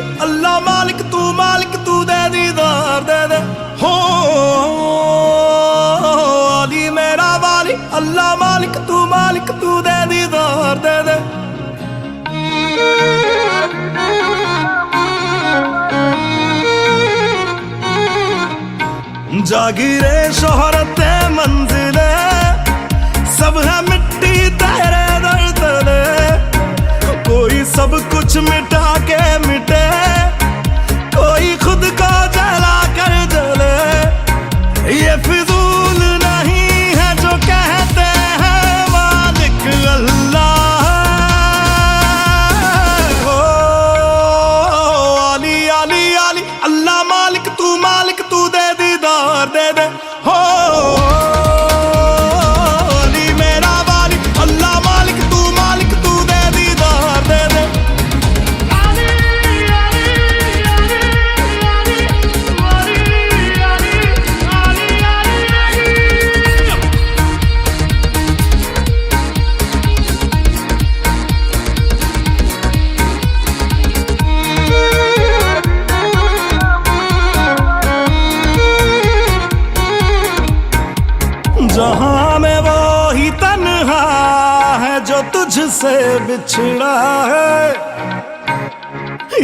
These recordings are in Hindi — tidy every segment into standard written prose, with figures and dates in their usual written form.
वाली अल्लाह मालिक तू दे दीदार दे दे हो अली मेरा वाली अल्लाह मालिक तू दे दीदार दे दे। जागीरे शोहरत मंजिले सब है मिट्टी तेरे दर तले, कोई सब कुछ मिटा के मिटे, कोई खुद को जला कर जले। ये फिजूल नहीं है जो कहते हैं मालिक अल्लाह हो अली अली अली अल्लाह मालिक तू दे दीदार दे दे हो अली मेरा वाली अल्लाह मालिक तू दे दीदार दे दे। जहां में वो ही तन्हा है जो तुझसे बिछड़ा है,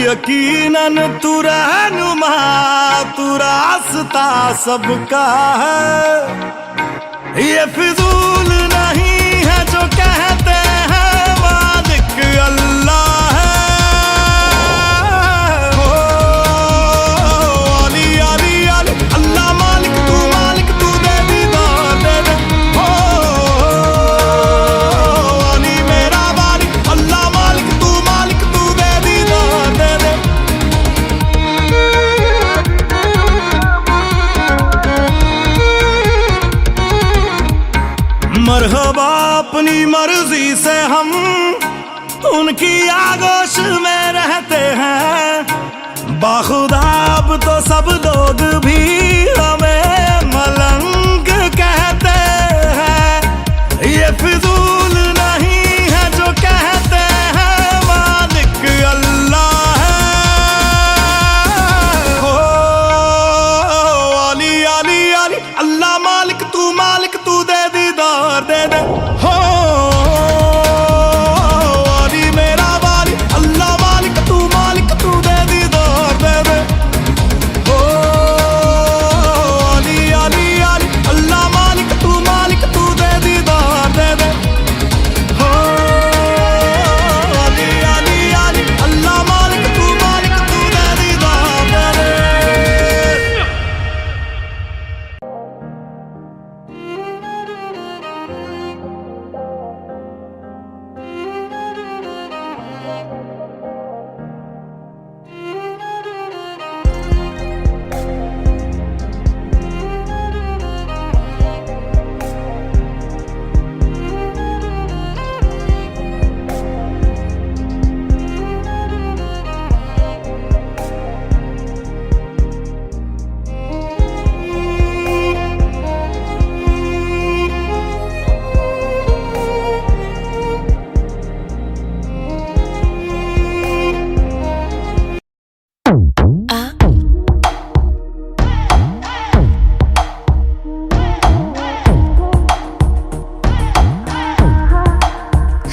यकीनन तू रहनुमा तू रास्ता सबका है। ये फिजूल नहीं है जो कहते हैं मालिक अल्लाह है हो अली अली अली अल्लाह मालिक तू दे दीदार दे दे हो अली मेरा वाली अल्लाह मालिक तू दे दीदार दे दे। मरहबा अपनी मर्जी से हम उनकी आगोश में रहते हैं, बाखुदा अब तो सब लोग भी हमें मलंग कहते हैं। ये फिजूल नहीं है जो कहते हैं मालिक अल्लाह है हो अली अली अली अल्लाह मालिक तू दे दीदार दे दे हो अली मेरा वाली अल्लाह मालिक तू दे दीदार दे दे हो अली अली अली अल्लाह मालिक तू दे दीदार दे दे हो अली अली अली अल्लाह मालिक तू दे दीदार दे दे।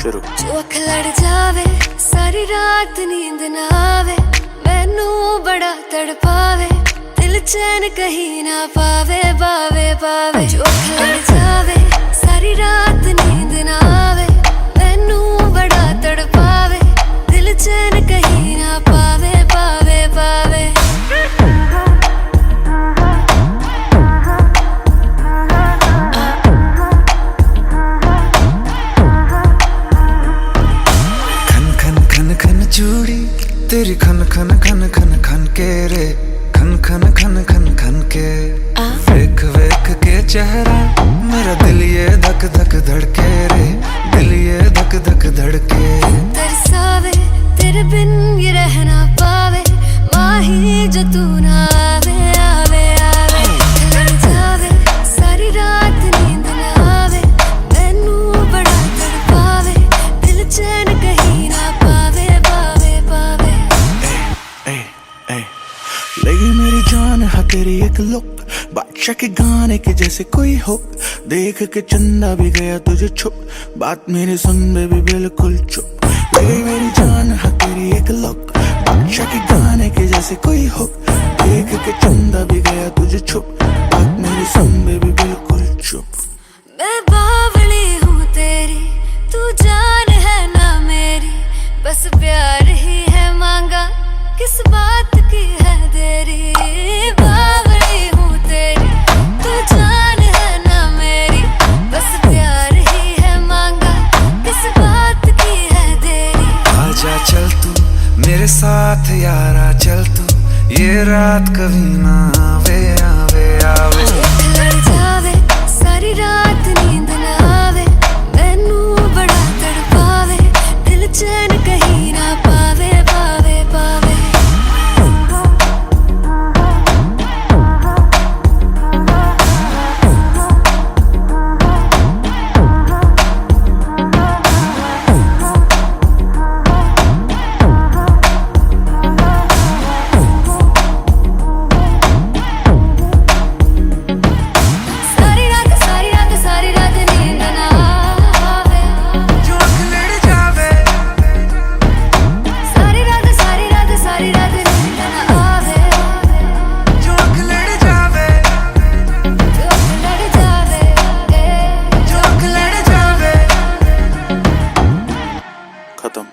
जो अख लड़ जावे सारी रात नींद ना आवे, मैनू बड़ा तड़पावे, दिल चैन कहीं ना पावे पावे पावे। जो अख लड़ जावे सारी रात नींद ना आवे, मैनू बड़ा तड़पावे, दिल चैन कहीं ना पावे पावे पावे। चूड़ी तेरी खन खन खन खन खन के रे, खन खन खन खन खन के वेख वेख के चेहरा मेरा दिल ये धक धक धड़के रे, दिल ये धक धक धड़के। तरसावे तेरे बिन ये रह ना पावे, माही जो तू ना आवे आवे आवे। लड़ जावे सारी रात नींद ना आवे, मैनू बड़ा तड़पावे, दिल चैन कहीं ना पावे पावे पावे। एक लुक, बादशाह के गाने के जैसे कोई हो, देख के चंदा भी गया तुझे छुप, बात मेरी सुन बेबी बिल्कुल चुप, ले गई मेरी जान है तेरी एक लुक, बादशाह के गाने के जैसे कोई हो, देख के चंदा भी गया तुझे छुप, बात मेरी सुन बेबी बिल्कुल चुप। मैं बावली हूँ तेरी, तू जान है ना मेरी, बस प्यार ही है मांगा, किस बात की है देरी। बावली हूँ तेरी, तू जान है ना मेरी, बस प्यार ही है मांगा, किस बात की है देरी। आजा चल तू मेरे साथ यारा, चल तू ये रात कभी ना आवे आवे आवे। लड़ जावे सारी रात नींद ना आवे, मैनू बड़ा तड़पावे, दिल चैन कहीं ना पावे पावे पावे। खत्म।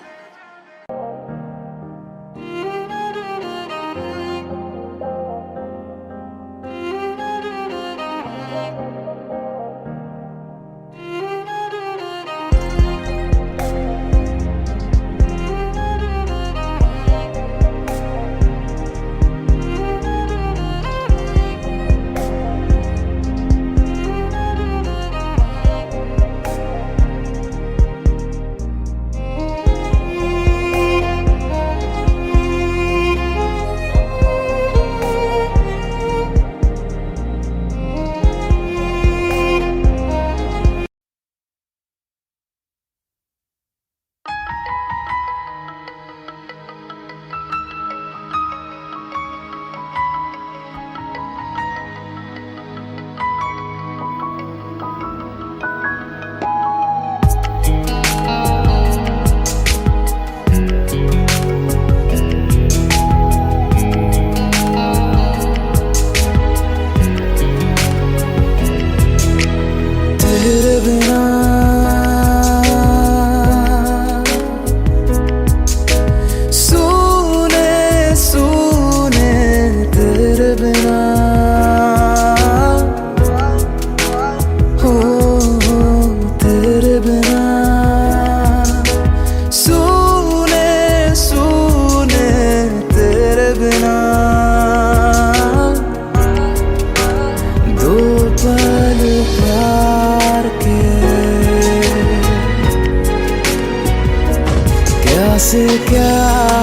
से क्या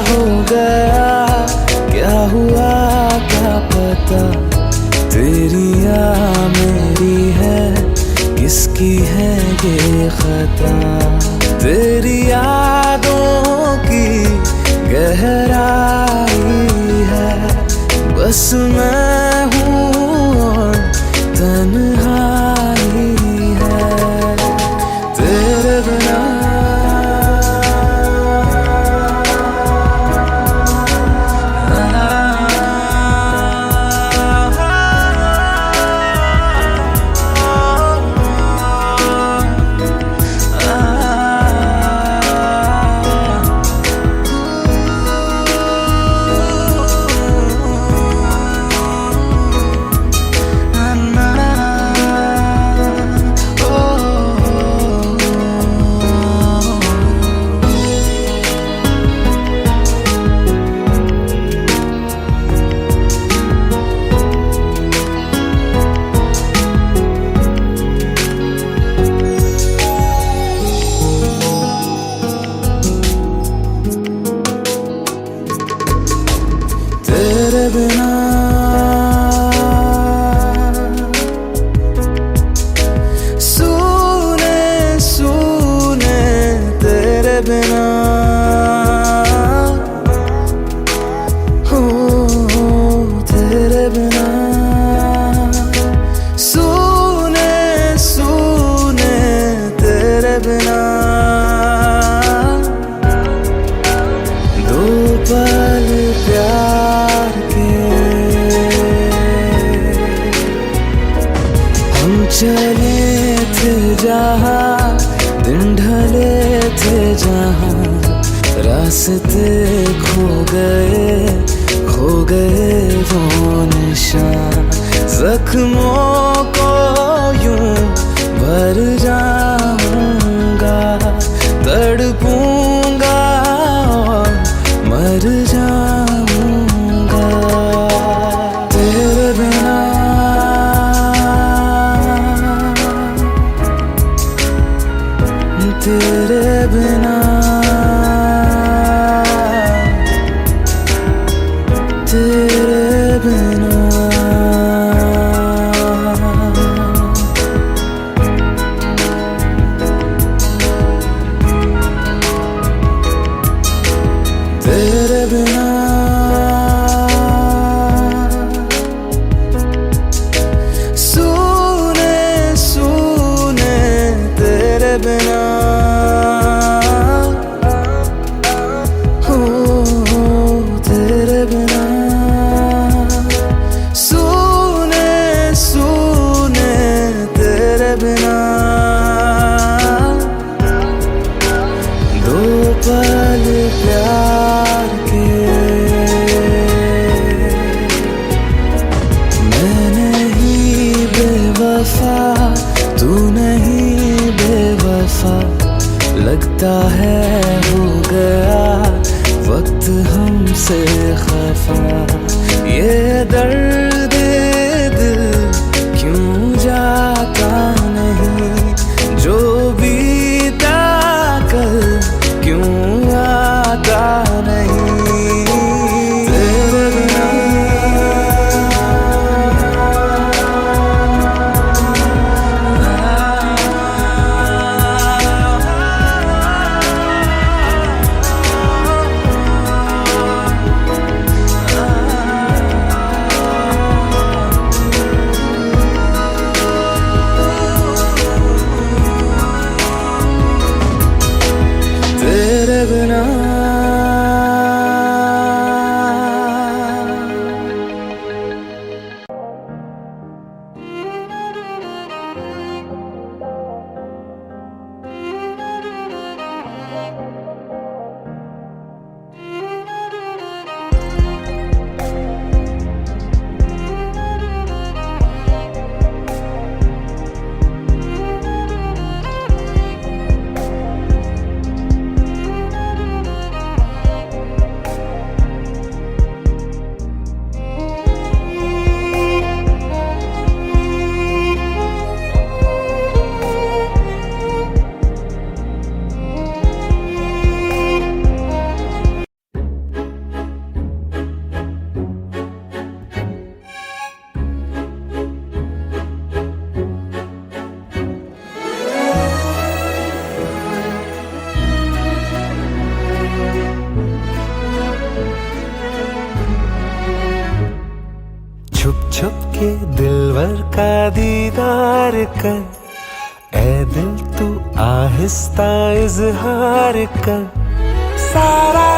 हो गया, क्या हुआ क्या पता, तेरी या मेरी है, किसकी है ये खता। तेरी यादों की गहराई है, बस मैं हूँ और तन्हाई है तेरे बिना। चले थे जहाँ दिन ढले थे जहाँ रास्ते खो गए वो निशान जख्मों को यूं भर जाऊंगा तड़पूंगा और मर जाऊंगा तेरे बिना तेरे बिना तेरे बिना तेरे बिना सुने सुने तेरे बिना हो तेरे बिना सुने सुने तेरे बिना दो पल प्यार के मैं नहीं बेवफा तू नहीं बेवफा लगता है हो गया वक्त हमसे खफा ये दर्द दिल क्यों जाता नहीं जो बीता कल क्यों आता नहीं तेरे बिना तेरे बिना छुप छुप के दिलवर का दीदार कर ऐ दिल तू आहिस्ता इजहार कर सारा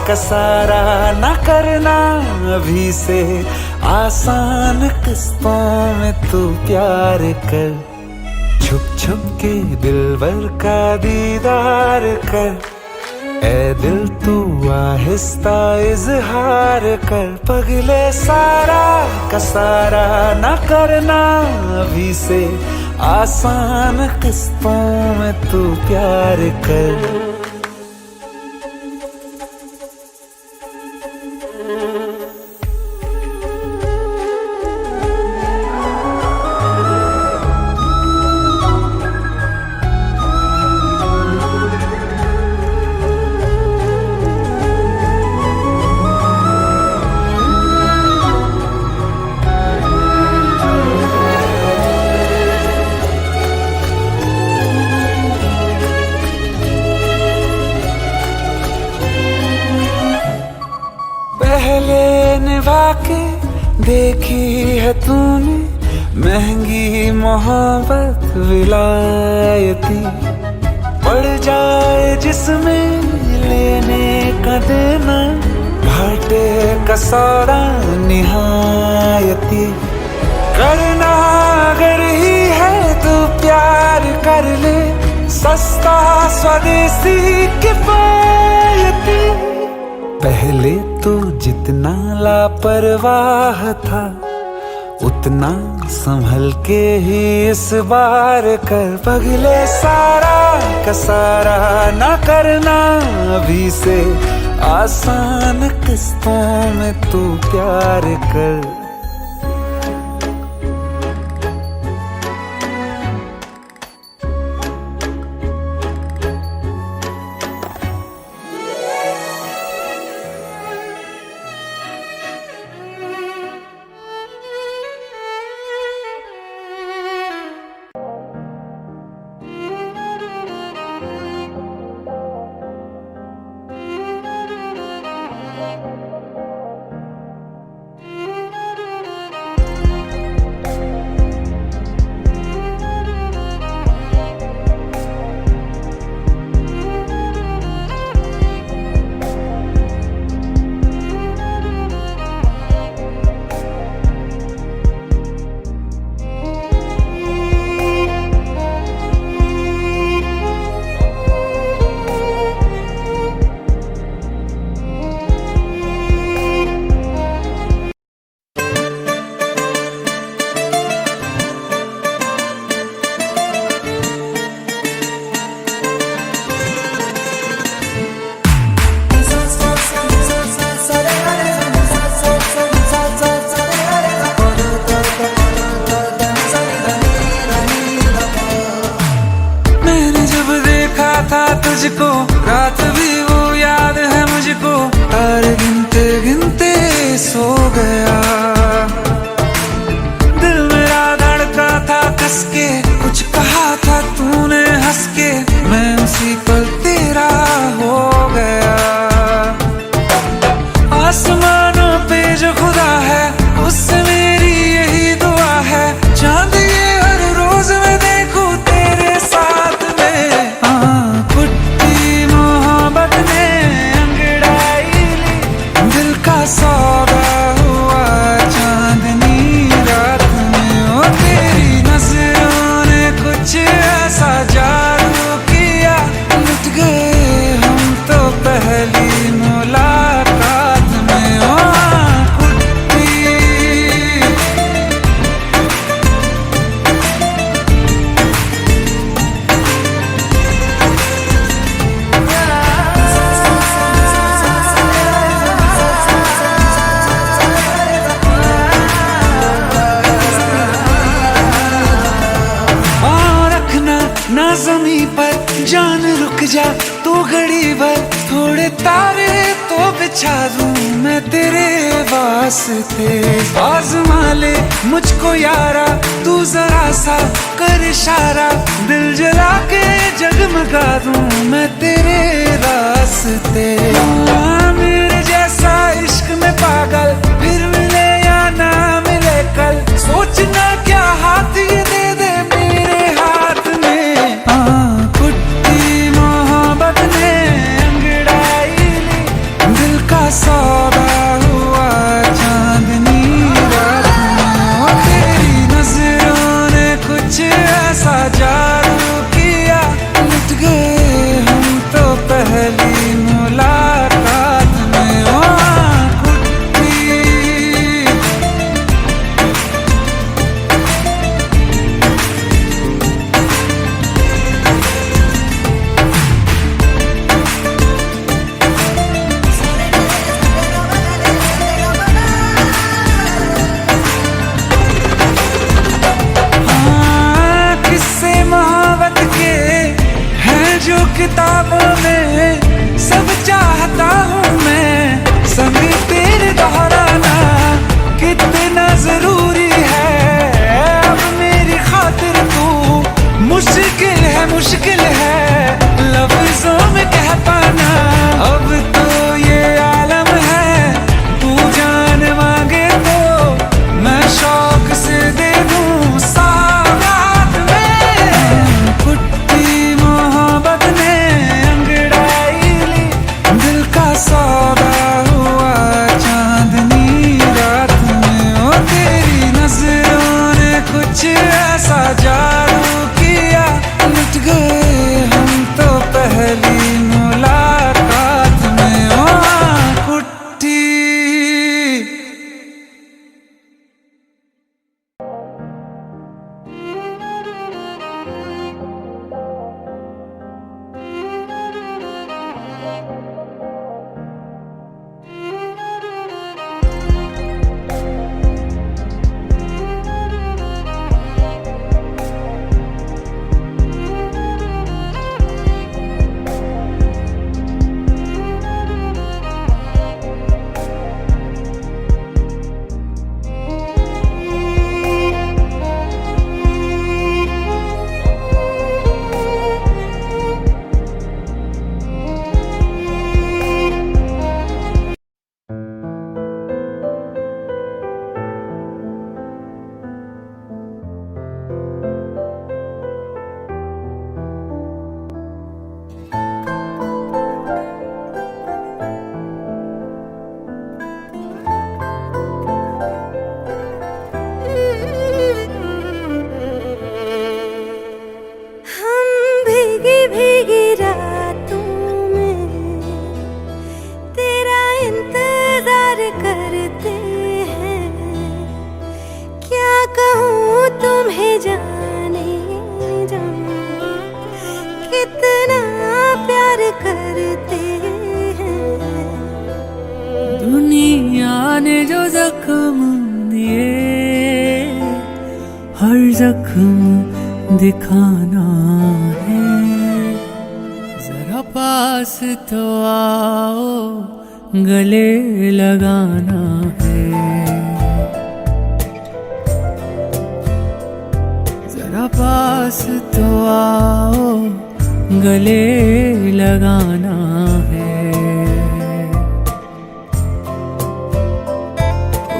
का सारा न करना अभी से आसान किस्तों में तू प्यार कर छुप छुप के दिलवर का दीदार कर ऐ दिल तू आहिस्ता इजहार कर पगले सारा का सारा न करना अभी से आसान किस्तों में तू प्यार कर पहले निभा के देखी है तूने महंगी मोहब्बत विलायती पड़ जाए जिसमें लेने का देना घाटे का सौदा निहायती करना अगर ही है कर ले सस्ता स्वदेशी किफायती। पहले तो जितना लापरवाह था उतना संभल के ही इस बार कर। पगले सारा का सारा ना करना, अभी से आसान किस्तों में तू प्यार कर। तुझको रात भी वो याद है मुझको, तारे गिनते गिनते सो गया। दिल मेरा धड़का था कस के, कुछ कहा था तूने हंस के, मैं उसी पल तेरा हो गया। आसमानों पे जो खुदा है उससे मेरी यही दुआ है, चांद ये हर रोज मैं देखूं तेरे साथ में। पुट्टी मोहब्बत ने अंगड़ाई ली, दिल का सौदा हुआ चांदनी रात में। ओ तेरी नजरों ने कुछ ऐसा जादू किया, लुट गए हम तो पहली मुलाकात में। ओ पुट्टी ना ज़मीं पर जान रुक जा तू घड़ी भर, थोड़े तारे तो बिछा दूं मैं तेरे वास्ते। आज़मा ले मुझको यारा तू जरा सा कर इशारा, दिल जला के जगमगा दूं मैं तेरे रास्ते। मेरे जैसा इश्क में पागल फिर मिले या ना मिले कल, सोचना क्या हाथ ये दे दे मेरे हाथ में। पुट्टी मोहब्बत ने अंगड़ाई ली, दिल का सौदा हुआ चांदनी रात में। ओ तेरी नजरों ने कुछ ऐसा जादू किया, लुट गए हम तो पहली मुलाकात में। ओ पुट्टी किस्से मोहब्बत के हैं जो किताबों में, सब चाहता हूँ मैं संग तेरे दोहराना, कितना जरूरी है अब मेरी खातिर तू। मुश्किल है लफ्जों में कह पाना, अब तो ये आलम है तू जान मांगे तो मैं शौक से दे दूं सौगात में। पुट्टी मोहब्बत ने अंगड़ाई ली, दिल का सौदा हुआ चांदनी रात में। ओ तेरी नजरों ने कुछ ऐसा जादू किया, ने जो जख्म दिए, हर जख्म दिखाना है। जरा पास तो आओ, गले लगाना है। जरा पास तो आओ, गले लगाना है।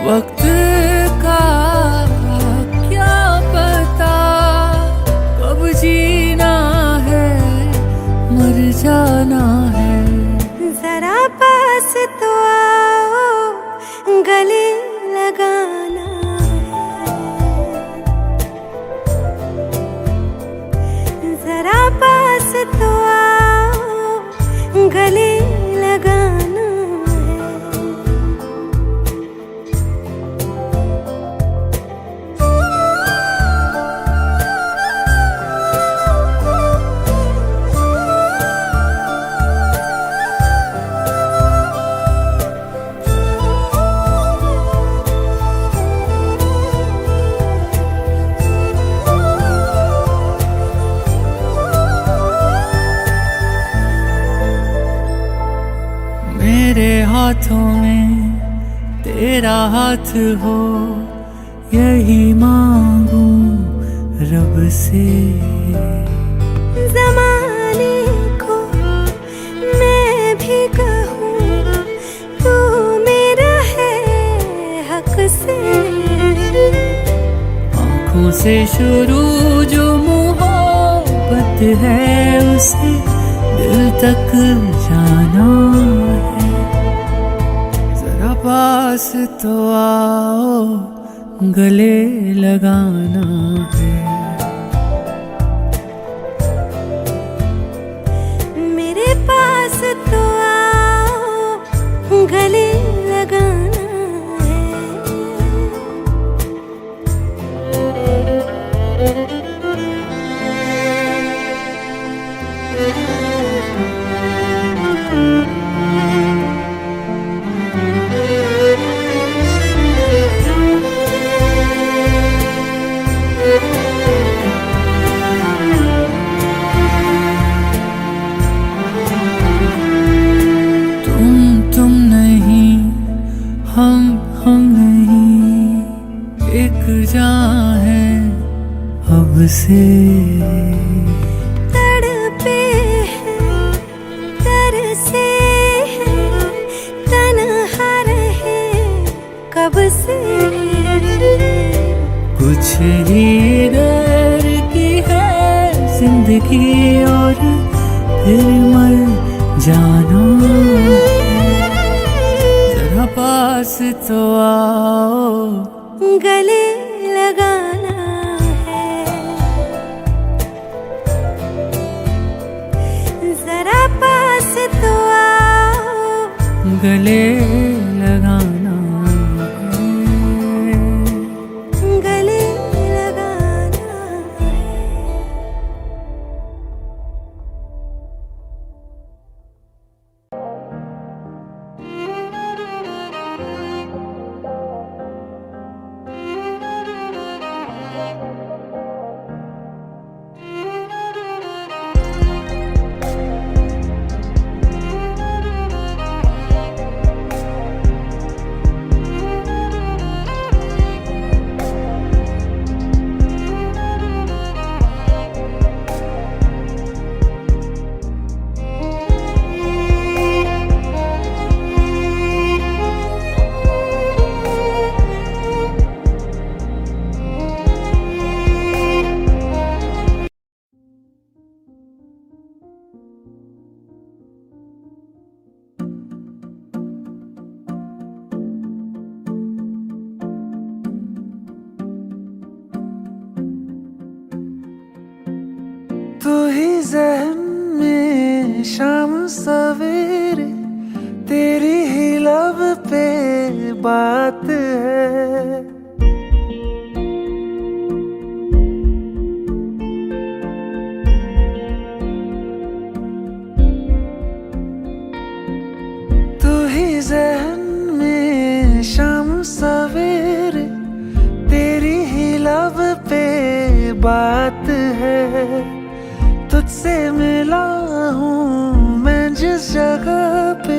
वक्त का क्या पता, कब जीना है, मर जाना है। जरा पास तो आओ, गले लगाना है। जरा पास तो आओ, गले लगाना है। मेरे हाथों में तेरा हाथ हो, यही मांगू रब से। ज़माने को मैं भी कहूँ, तू मेरा है हक से। आँखों से शुरू जो मोहब्बत है, उसे दिल तक जाना है। जरा पास तो आओ, गले लगाना है। मेरे पास तो आओ, गले लगाना है। तुम नहीं, हम नहीं, एक जान है अब से। तड़पे हैं, तरसे हैं, तन्हा रहे कब से। कुछ ही देर की है जिंदगी, और फिर मर जाना है। जरा पास तो आओ, गले लगाना है। जरा पास तो आओ, गले लगाना है। गले लगाना है। तू ही ज़हन में शाम सवेरे, तेरी ही लब पे बात है। तू ही ज़हन में शाम बात है, तुझसे मिला हूँ मैं जिस जगह पे,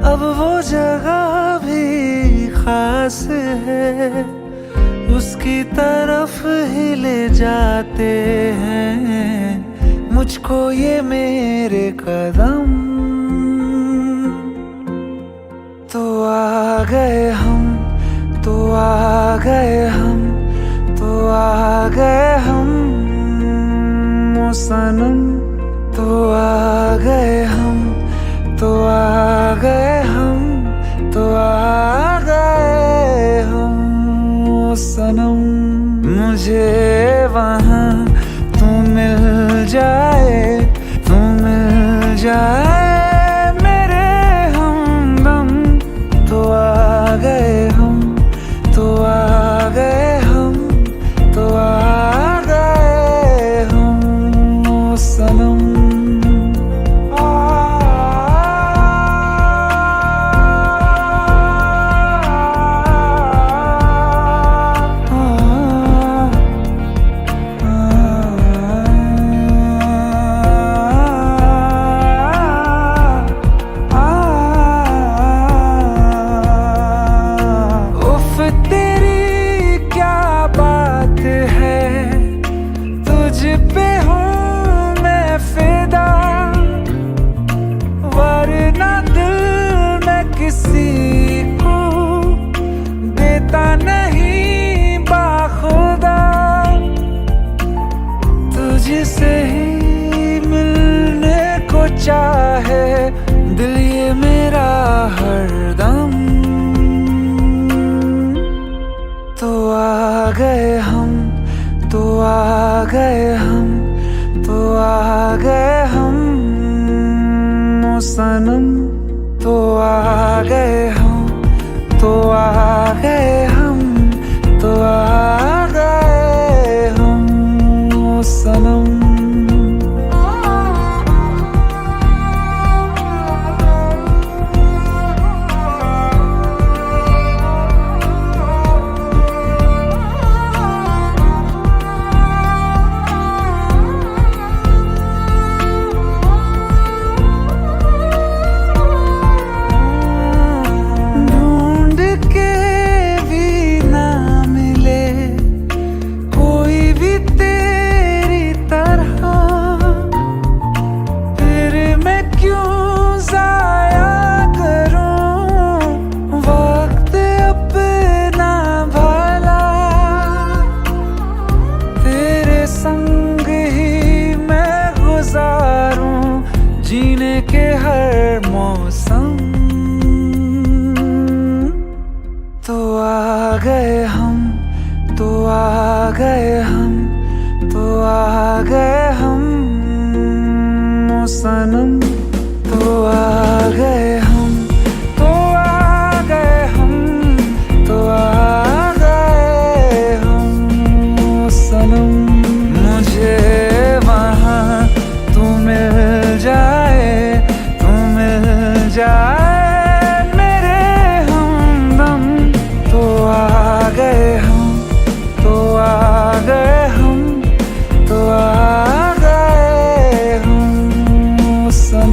अब वो जगह भी खास है, उसकी तरफ ही ले जाते हैं मुझको ये मेरे कदम। तो आ गए हम, तो आ गए हम, तो आ गए हम ओ सनम। तो आ गए हम, तो आ गए हम, तो आ गए हम ओ सनम। मुझे वहाँ तू मिल जाए, तू मिल जाए मेरे हमदम। तो आ गए हम, तो आ गए हम, तो आ गए हम ओ सनम। किसी को देता नहीं बाखुदा, तुझसे ही मिलने को चाहे दिल ये मेरा हरदम। तो आ गए हम, तो आ गए हम, तो आ गए हम ओ सनम। तो आ गए हम, तो आ गए हम, तो आ गए हम ओ सनम। जीने के हर मौसम। तो आ गए हम, तो आ गए हम, तो आ गए हम ओ सनम। तो आ गए हम, तो आ गए हम, तो आ गए हम ओ सनम। मुझे वहाँ तू मिल जाए, तू मिल जाए मेरे हमदम। तो आ गए हम, तो आ गए हम, तो आ गए हम सनम।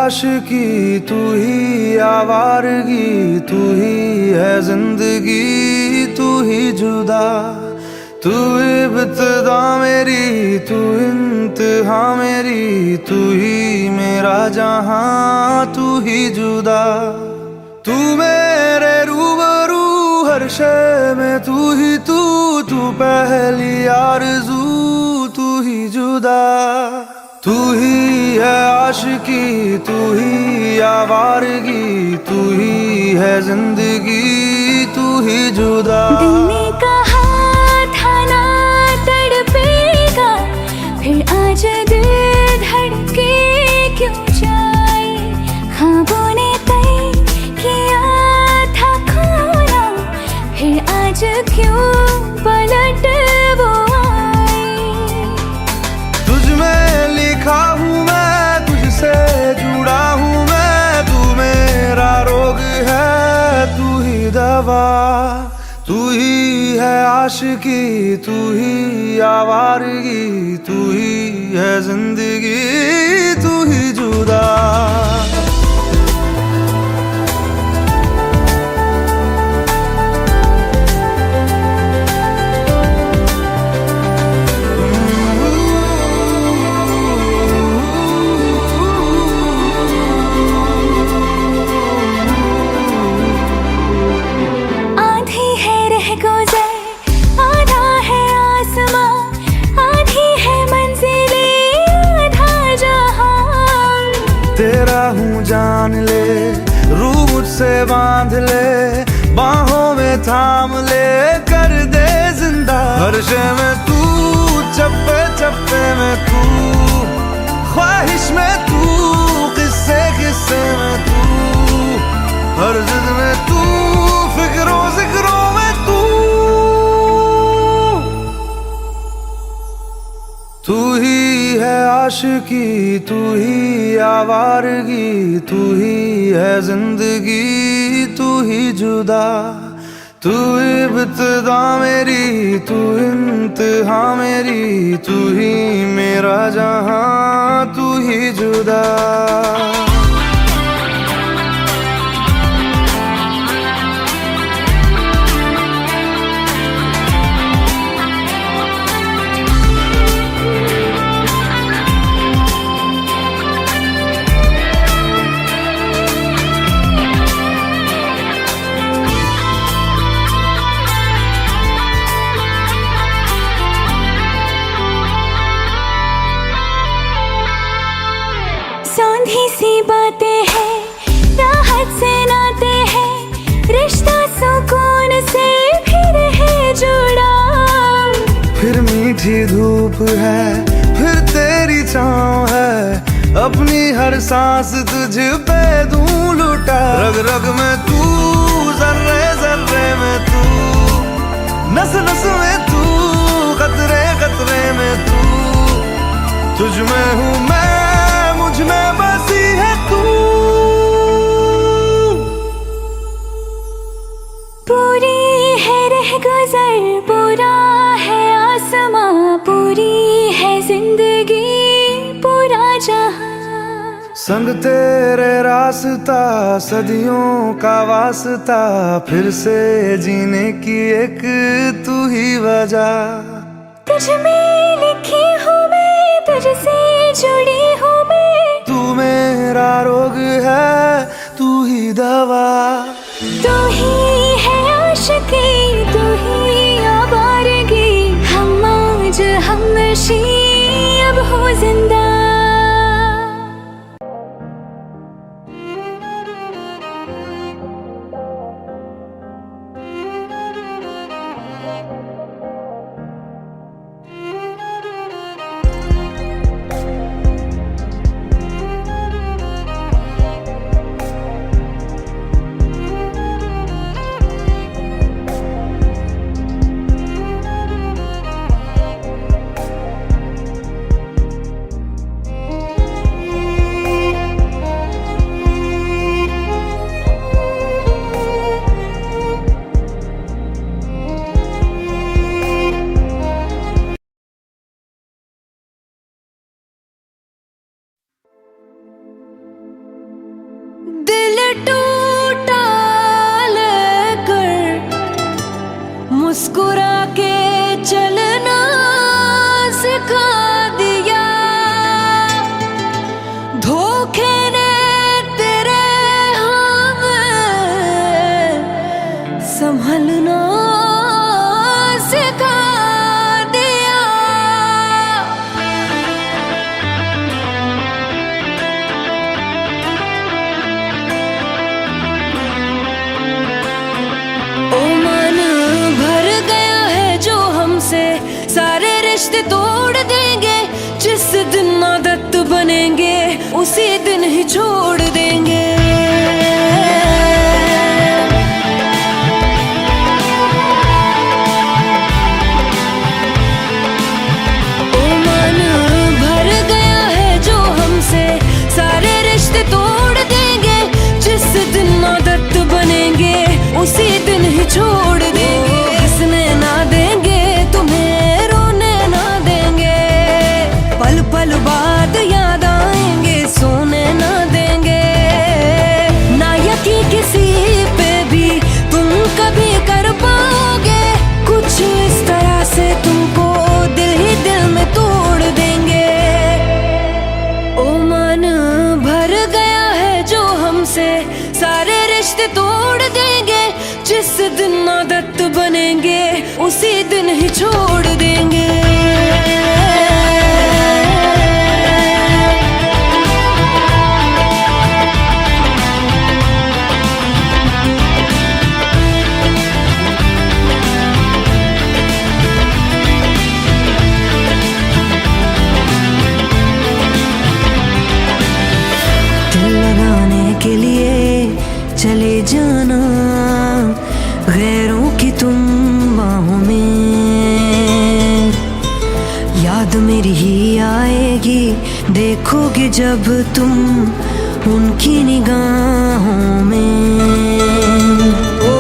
आशिकी, तू ही आवारगी, तू ही है जिंदगी, तू ही जुदा। तू इब्तिदा मेरी, तू इंतहा मेरी, तू ही मेरा जहां, तू ही जुदा। तू मेरे रूबरू हर शय में, तू ही तू पहली आरज़ू, तू ही जुदा। तू ही है आशिकी, तू ही आवारगी, तू ही है जिंदगी, तू ही जुदा। दिल ने कहा था ना तड़पेगा, फिर आज दिल धड़के क्यों जाए। ख्वाबों ने तय किया था खोना, फिर आज क्यों पलट वो आए। तुझ में लिखा हूँ मैं, तुझसे जुड़ा हूँ मैं, तू मेरा रोग है, तू ही दवा। तू ही है आशिकी, तू ही आवारगी, तू ही है जिंदगी, तू ही जुदा। तेरा हूँ जान ले, रूह मुझसे बांध ले, बाहों में थाम ले, कर दे जिंदा। हर शय में तू, चप्पे चप्पे में तू, ख्वाहिश में तू, किस्से किस्से में तू, हर जिद में तू, फिक्रों जिक्रों में तू। तू ही है आशिकी, तू ही आवारगी, तू ही है जिंदगी, तू ही जुदा। तू इब्तिदा मेरी, तू इंतहा मेरी, तू ही मेरा जहां, तू ही जुदा। सौंधी सी बातें हैं, राहत से नाते हैं, रिश्ता सुकून से फिर है जुड़ा। फिर मीठी धूप है, फिर तेरी छाँव है, अपनी हर सांस तुझ पे दूं लुटा। रग रग में तू, जर्रे जर्रे में तू, नस नस में तू, कतरे कतरे में तू, तुझ में हूँ मैं, मुझ में बसी है तू। पूरी है रह गुजर, पूरा है आसमां, पूरी है जिंदगी, पूरा जहां। संग तेरे रास्ता, सदियों का वास्ता, फिर से जीने की एक तू ही वजह। तुझ में लिखी हूँ मैं, तुझसे जुड़ी हूँ मैं, तू मेरा रोग है, तू ही दवा। तू ही है आशिकी, तू ही आवारगी, हम आज हमनशी अब हो जिंदा। रिश्ते तोड़ देंगे, जिस दिन आदत बनेंगे उसी दिन ही छोड़ देंगे। ओ मन भर गया है जो हमसे, सारे रिश्ते तोड़ देंगे, जिस दिन आदत बनेंगे उसी दिन ही छोड़ देंगे। हंसने ना देंगे तुम्हें, रोने ना देंगे, पल पल बाद याद आएंगे, सोने ना देंगे। ना यकीन किसी पे भी तुम कभी कर पाओगे, कुछ इस तरह से तुमको दिल ही दिल में तोड़ देंगे। ओ मन भर गया है जो हमसे, सारे रिश्ते तोड़ देंगे, जिस दिन आदत बनेंगे उसी दिन ही छोड़ देंगे। दिल लगाने के लिए चले जाना गैरों की तुम बाहों में, याद मेरी ही आएगी देखोगे जब तुम उनकी निगाहों में। ओ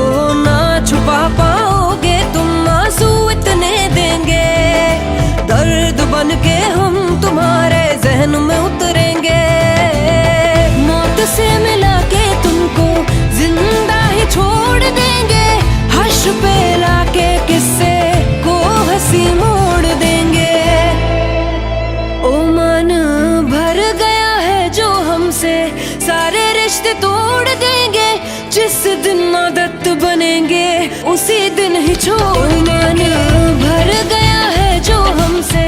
ना छुपा पाओगे तुम आंसू इतने देंगे, दर्द बन के हम तुम्हारे जहन में उतरेंगे। मौत से मिला के तुमको जिंदा ही छोड़ देंगे, हर्ष पे लाके किस्से को हंसी मोड़ देंगे। ओ मन भर गया है जो हमसे, सारे रिश्ते तोड़ देंगे, जिस दिन आदत बनेंगे उसी दिन ही छोड़ देंगे। भर गया है जो हमसे,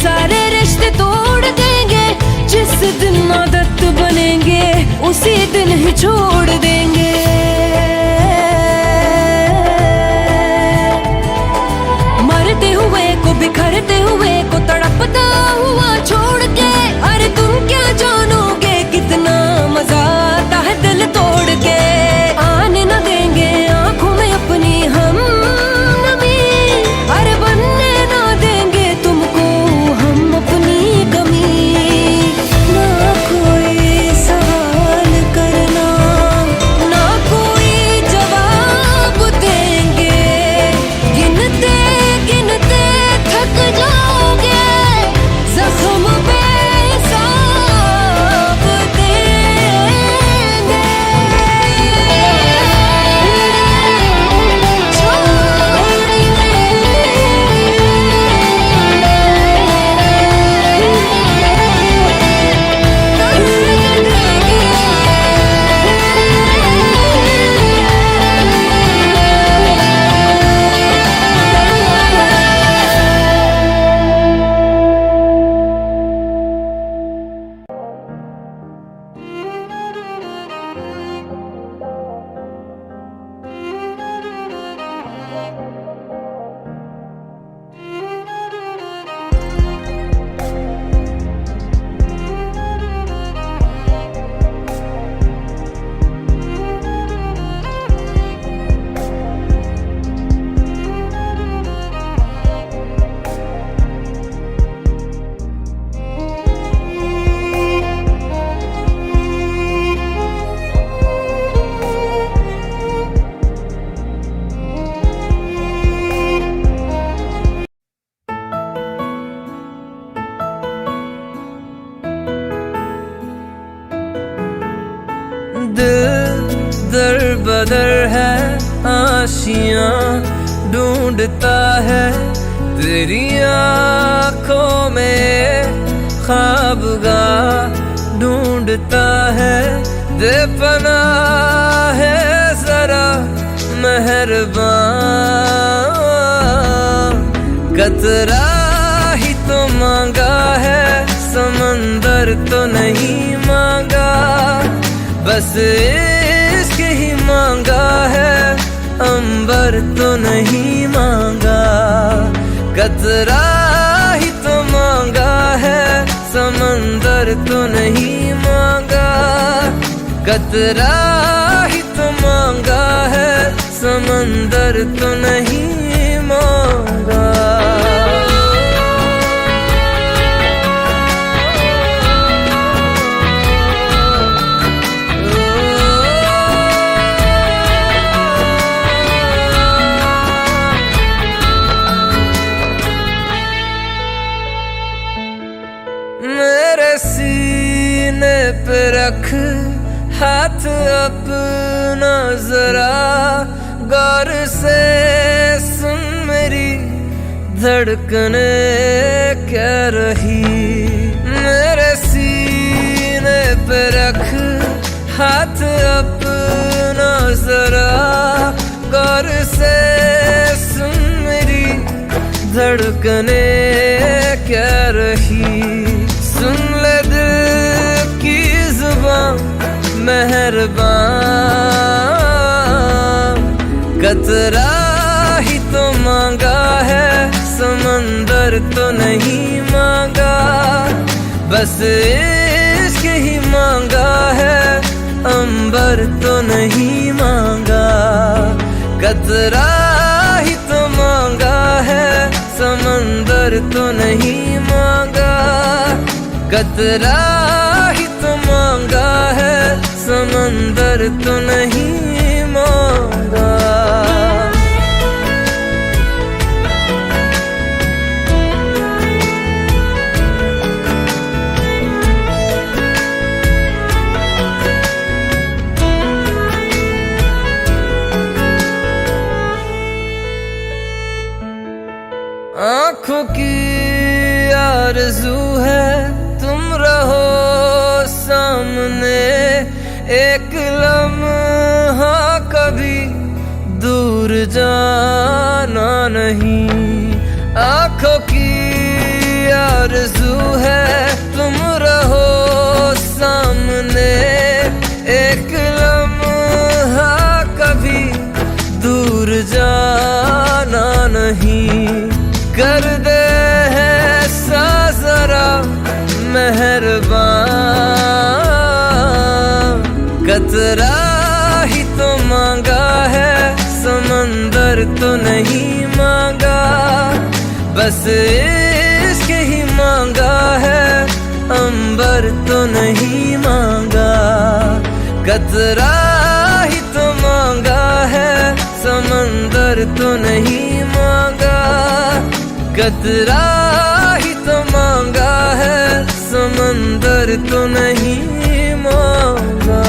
सारे रिश्ते तोड़ देंगे, जिस दिन आदत बनेंगे उसी दिन ही छोड़ देंगे। मरते हुए को बिखरते हुए को तड़पता हुआ छोड़ के, अरे तुम क्या जानोगे कितना मजा आता है दिल तोड़ के। आने न देंगे आंखों में अपनी हम नमी, अरे बनने ना देंगे तुमको हम अपनी कमी। ना कोई सवाल करना, ना कोई जवाब देंगे, गिनते गिनते थक जाओगे, जख्म पे हिसाब देंगे। दर बदर है आशियां ढूंढता है तेरी आँखों में, ख्वाबगाह ढूंढता है दे पनाह है जरा मेहरबान। कतरा ही तो मांगा है समंदर तो नहीं मांगा, बस इश्क ही मांगा है अंबर तो नहीं मांगा। कतरा ही समंदर तो नहीं मांगा, कतरा ही तो मांगा है, समंदर तो नहीं मांगा। मेरे सीने पे रख हाथ अपना जरा, गौर से सुन मेरी धड़कने कह रही। मेरे सीने पे रख हाथ अपना जरा, गौर से सुन मेरी धड़कने कह रही। सुन ले दिल की जुबान मेहरबान, कतरा ही तो मांगा है, समंदर तो नहीं मांगा, बस इश्क ही मांगा है, अंबर तो नहीं मांगा। कतरा ही तो मांगा है, समंदर तो नहीं मांगा, कतरा ही तो मांगा है, समंदर तो नहीं मांगा। आँखों की आरज़ू है तुम रहो सामने, एक लम्हा कभी दूर जाना नहीं। आँखों की आरज़ू है तुम रहो सामने, एक लम्हा कभी दूर जाना नहीं। कर दे है सा जरा मेहरबान, कतरा ही तो मांगा है, समंदर तो नहीं मांगा, बस इश्क ही मांगा है, अंबर तो नहीं मांगा। कतरा ही तो मांगा है, समंदर तो नहीं मांगा, कतरा ही तो मांगा है, समंदर तो नहीं मांगा।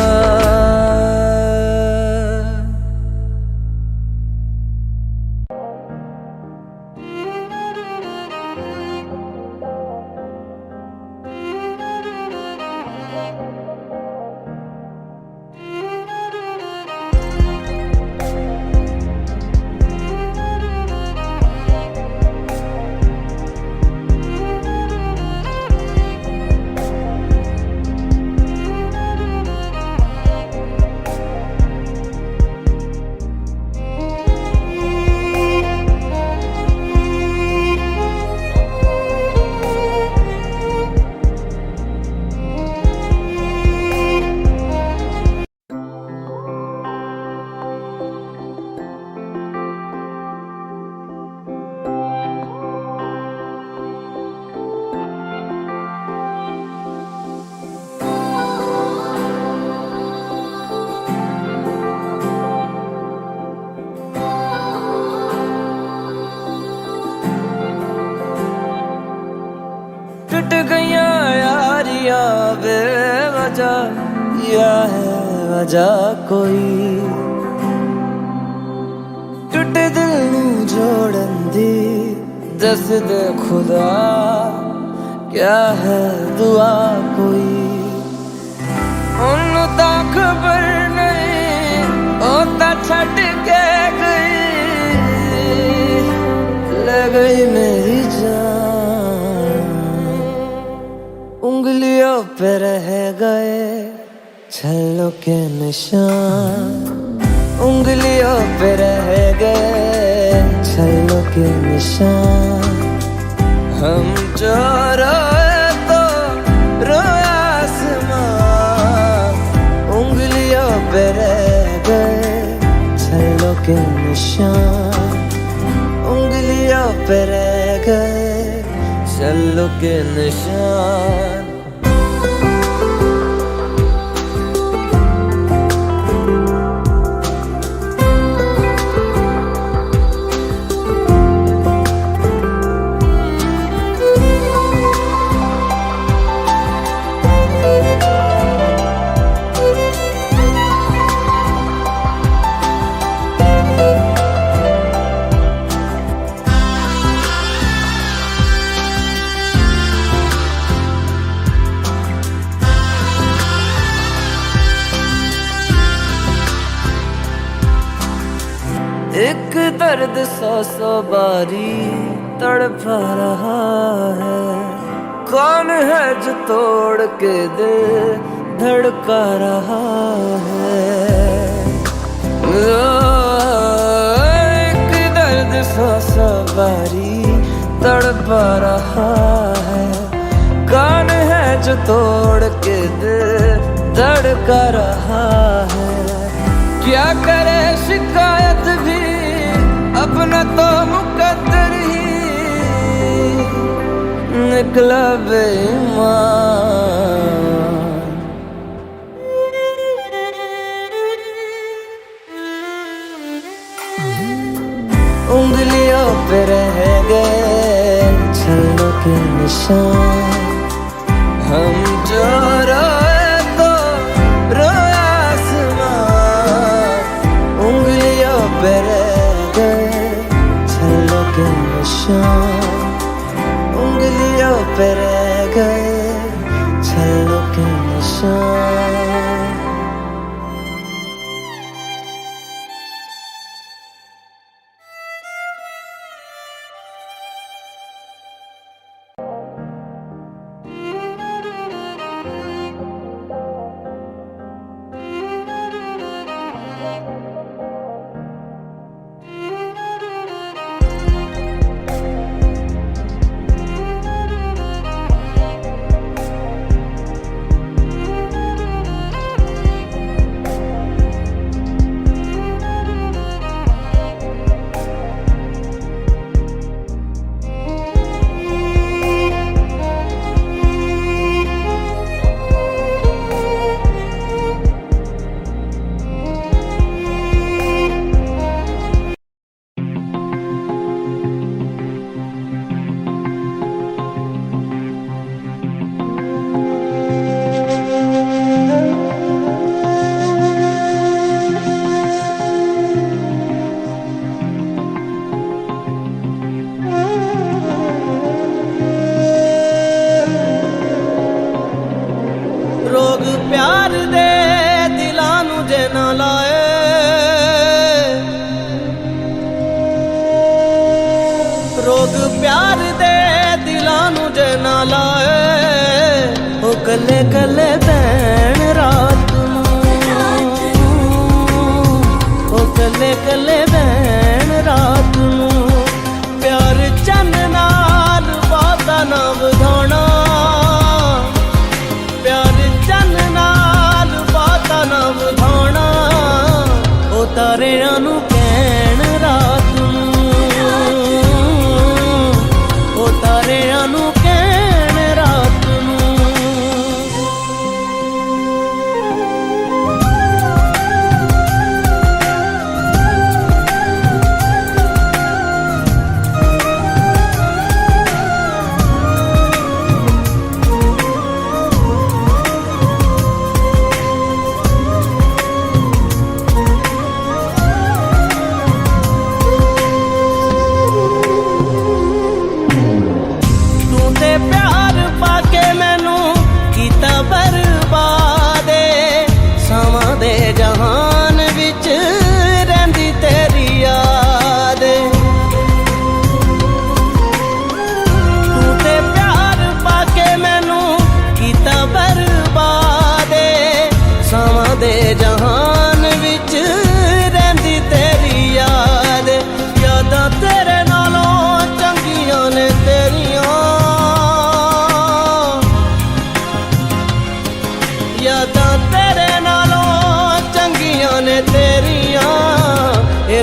टूट गया यारियां बेवजह, या है वजह कोई, टूटे दिल नू जोड़न दी दस दे खुदा, क्या है दुआ कोई। उन्नू ता खबर नहीं ओ ता छड़ के गई, ले गई मेरी जान, उंगलियों पे रह गए छल्लों के निशान, उंगलियों पे रह गए छल्लों के निशान। हम जो रोए तो रोया निशान उंगलियों पे रह गए छल्लों के निशान। एक दर्द सौ बारी तड़पा रहा है, कौन है जो तोड़ के दिल धड़का रहा है। एक दर्द सौ बारी तड़पा रहा है, कौन है जो तोड़ के दिल धड़का रहा है। क्या करे शिकायत भी अपना तो मुकद्दर ही निकला बेईमान। उंगलियों पे रह गए छल्लों के निशान, हम जो रोए तो रोया आसमान। उंगलियों पे रह गए छल्लों के निशान, उंगलियों पे रह गए छल्लों के निशान।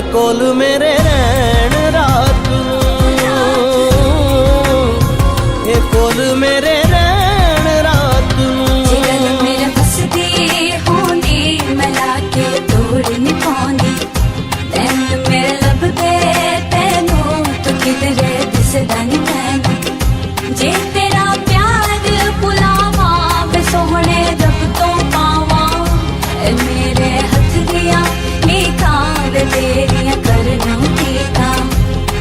कोल मेरे रैन रात नूं, ये कोल मेरे रैन रात नूं। गल मेरे बसदी होंदी मिला के तोड़ नहीं पाउंदी, तैन मेरे लभदे तैनूं तू किधरे दिसदा नहीं मैनूं। जे तेरा प्यार भुलावां वे सोहणे रब तो पावां, ए मेरे हथ दियां नीकां वे तेरियां करनों नीकां,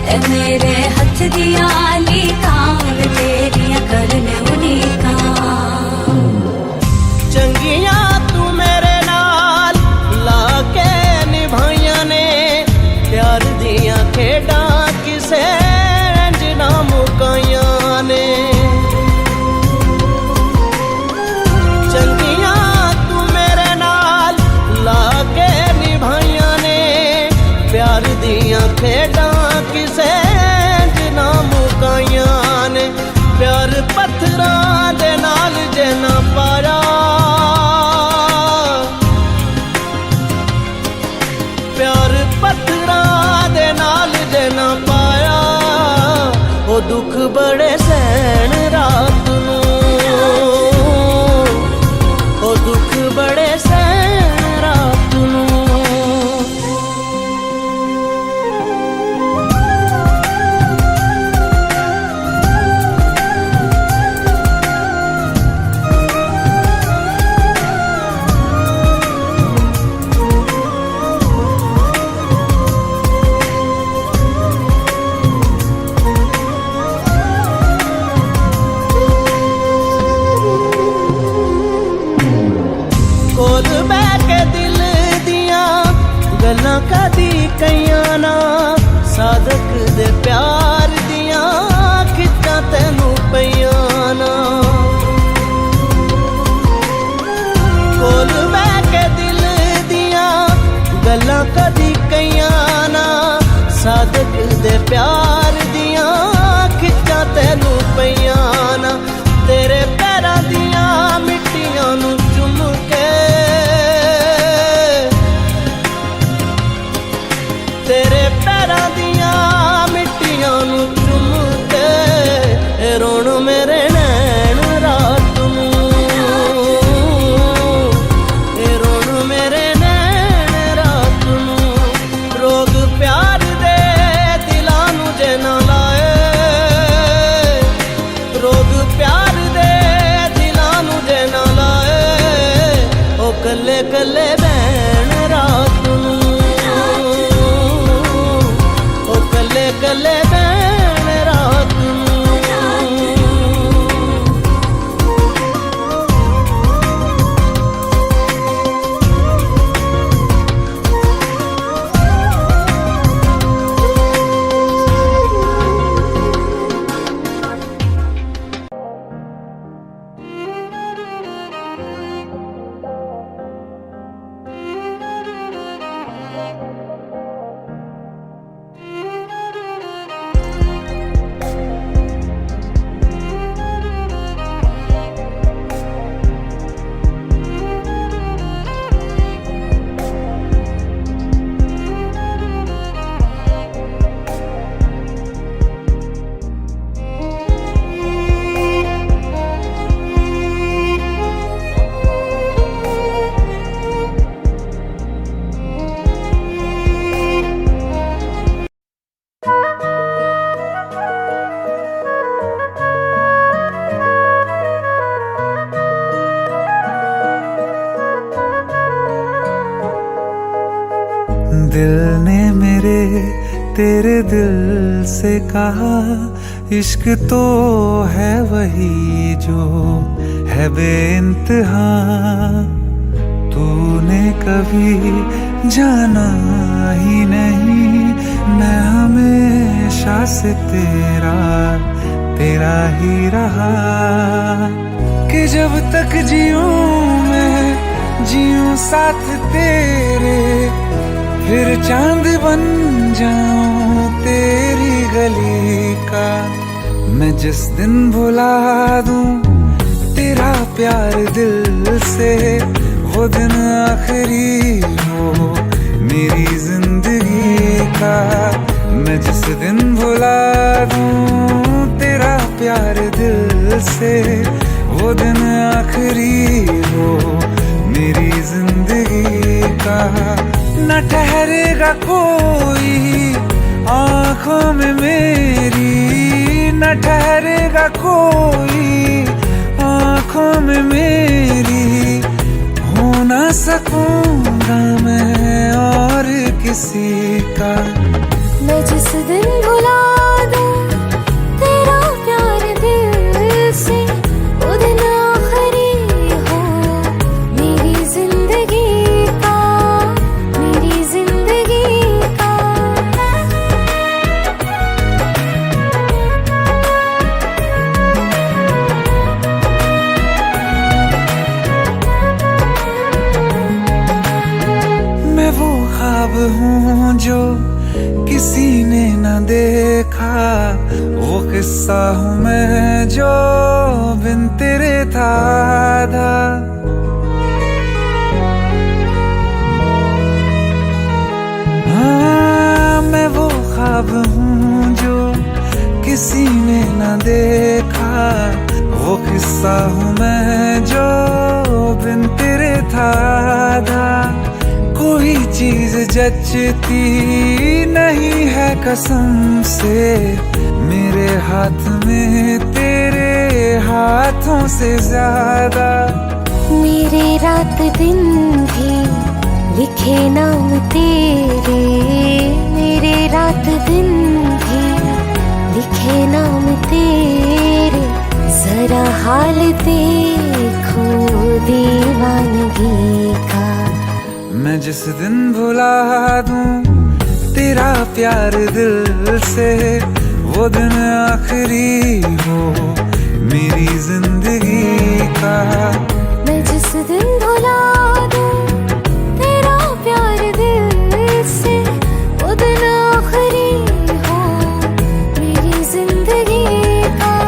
ए मेरे हथ दियां नीकां वे तेरियां करनों नीकां। चंगिया तू मेरे नाल लाके निभाइयां ने, प्यार दियां खेडां किसे इंज ना मुकाइयां ने। चंगिया तू मेरे नाल लाके निभाइयां ने, प्यार दियां खेडां किसे इंज ना मुकाइयां ने। प्यार पत्थरां दे नाल जे ना पाया, प्यार पत्थरां दे नाल जे ना पाया, ओ दुख बड़े सहन रात नूं, ओ दुख बड़े सहन रात नूं। कोल बह के दिल दियां गल्लां कदी कईयां ना, साधक दे प्यार दियां खिच्चां तैनूं पईयां ना। कोल बह के दिल दियां गल्लां कदी कईयां ना, साधक दे प्यार दियां खिच्चां तैनूं पईयां ना। तेरे पैरां दियां मिट्टियां नूं चुम के, तेरे पैरां दियां मिट्टियां नूं चुम के, ए रोण मेरे नैन रात नूं, ए रोण मेरे नैन रात नूं। रोग प्यार दे दिलां नूं जे ना लाए, रोग प्यार दे दिलां नूं जे ना लाए, ओ कल्ले कल्ले बैण रात नूं, ओ कल्ले कल्ले बैण रात नूं। दिल ने मेरे तेरे दिल से कहा, इश्क तो है वही जो है बेइंतहा। तूने कभी जाना ही नहीं, मैं हमेशा से तेरा तेरा ही रहा। कि जब तक जीऊं मैं जीऊं साथ तेरे, फिर चांद बन जाऊं तेरी गली का। मैं जिस दिन भुला दूं तेरा प्यार दिल से, वो दिन आखिरी हो मेरी जिंदगी का। मैं जिस दिन भुला दूं तेरा प्यार दिल से, वो दिन आखिरी हो मेरी जिंदगी का। न ठहरेगा कोई आंखों में मेरी, न ठहरेगा कोई आंखों में मेरी। हो ना सकूंगा मैं और किसी का। मैं जिस दिन भुला दूं तेरा प्यार दिल से, वो दिन आखिरी हो मेरी जिंदगी का, मेरी जिंदगी का। मैं वो ख्वाब हूँ जो किसी ने न देखा, वो किस्सा हूँ मैं जो बिन तेरे था आधा। हाँ, मैं वो ख्वाब हूँ जो किसी ने न देखा, वो किस्सा हूँ मैं जो बिन तेरे था आधा। कोई चीज जचती नहीं है कसम से मेरे हाथ में तेरे हाथों से ज्यादा। मेरे रात दिन भी लिखे नाम तेरे, मेरे रात दिन भी लिखे नाम तेरे। जरा हाल देखो दीवानगी का। मैं जिस दिन भुला दूं तेरा प्यार दिल से, वो दिन आखिरी हो मेरी जिंदगी का। मैं जिस दिन भुला दूं तेरा प्यार दिल से, वो दिन आखिरी हो मेरी जिंदगी का।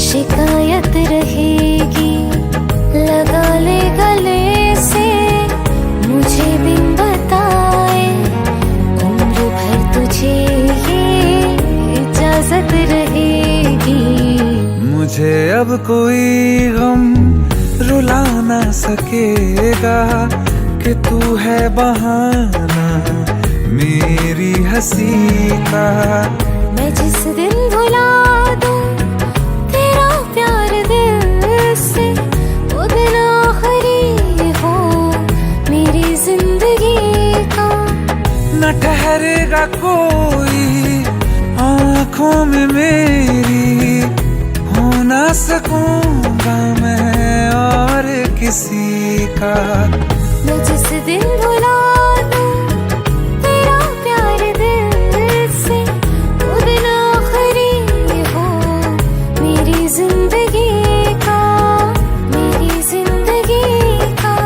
शिकायत रहेगी, लगा ले गले से मुझे बिन बताए। उम्र भर तुझे ये इजाजत रहेगी। मुझे अब कोई गम रुला ना सकेगा कि तू है बहाना मेरी हंसी का। मैं जिस दिन भुला दूं तेरा प्यार दिल से, वो दिन आखिरी हो मेरी जिंदगी का। न ठहरेगा कोई आंखों में मेरी, हो ना सकूंगा मैं और किसी का। मैं जिस दिन भुला दूं तेरा प्यार दिल से, वो दिन आखिरी हो मेरी जिंदगी का, मेरी जिंदगी का।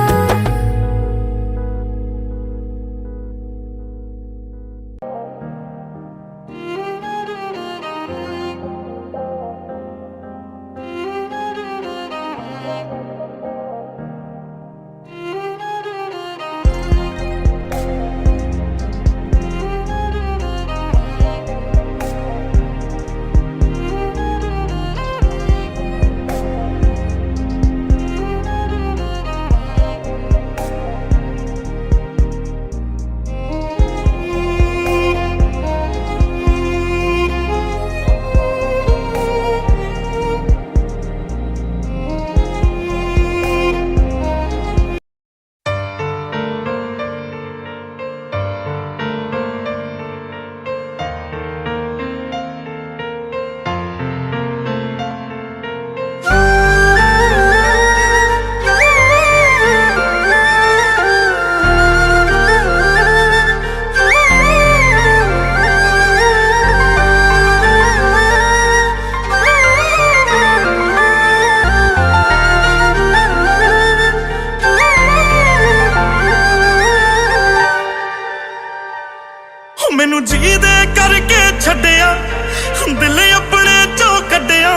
दिल अपने चो कड्डिया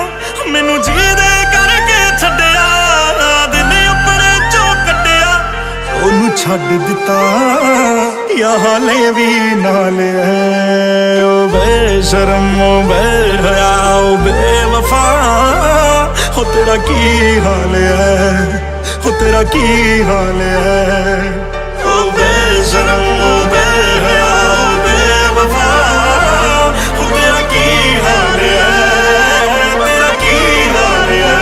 मैनू जीदे करके छड्डिया दिल अपने चो कड्डिया ओनू छड्ड दिता या हाले भी नाल है ओ बेशरम ओ बेहया ओ बेवफा हो तेरा की हाल है हो तेरा की हाल है ओ बेशरम ओ बेहया ओ बेवफा हो तेरा की हाल है तेरा की हाल है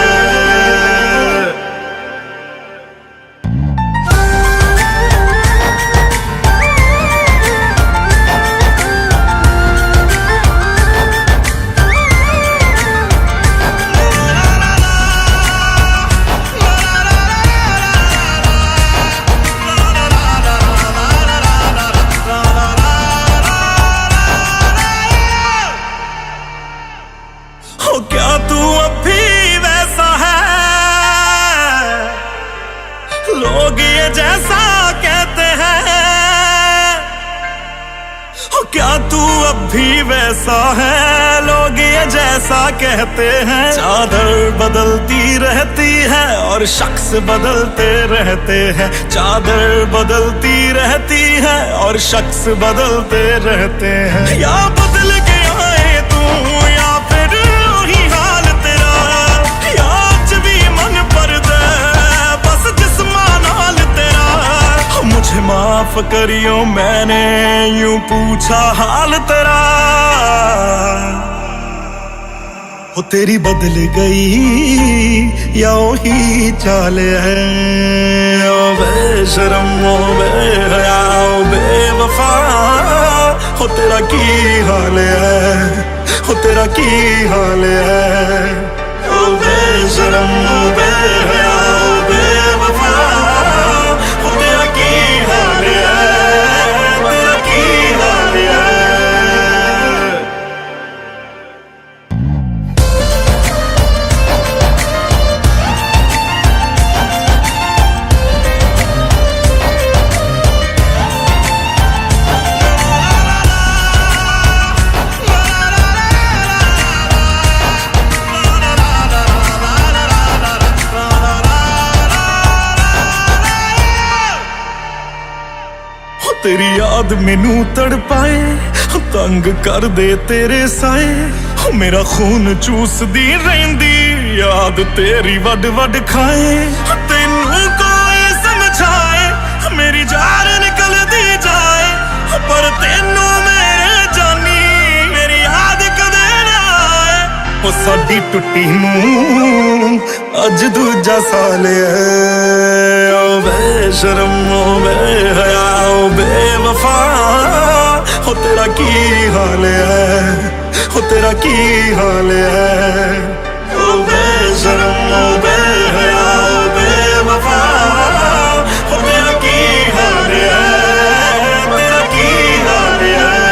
हो क्या तू अब भी वैसा है लोग ये जैसा कहते हैं हो क्या तू अब भी वैसा है लोग ये जैसा कहते हैं चादर बदलती रहती है और शख्स बदलते रहते हैं चादर बदलती रहती है और शख्स बदलते रहते हैं या बदल गया है तू या फिर वही हाल तेरा या आज भी मन पर दे बस जिस्मा नाल तेरा मुझे माफ करियो मैंने यूं पूछा हाल तेरा हो तेरी बदल गई या वही चाल है ओ बेशरम ओ बेहया ओ बेवफा हो तेरा की हाल है हो तेरा की हाल है ओ बेशरम ओ बेहया ओ बेवफा हो तेरा की हाल है तेरा की हाल है तेरी याद मैनू तड़पाए तंग कर दे तेरे साए मेरा खून चूसदी रहिंदी याद तेरी वड वड खाए तेनू कोई समझाए मेरी जान निकलदी जाए पर तेनू मेरे जानी मेरी याद कदे ना आए ओ साडी टुट्टी नू अज दूजा साल है ओ बेशरम ओ बेहया ओ बेवफा हो तेरा की हाल है हो तेरा की हाल है ओ बेशरम ओ बेहया ओ बेवफा हो तेरा की हाल है तेरा की हाल है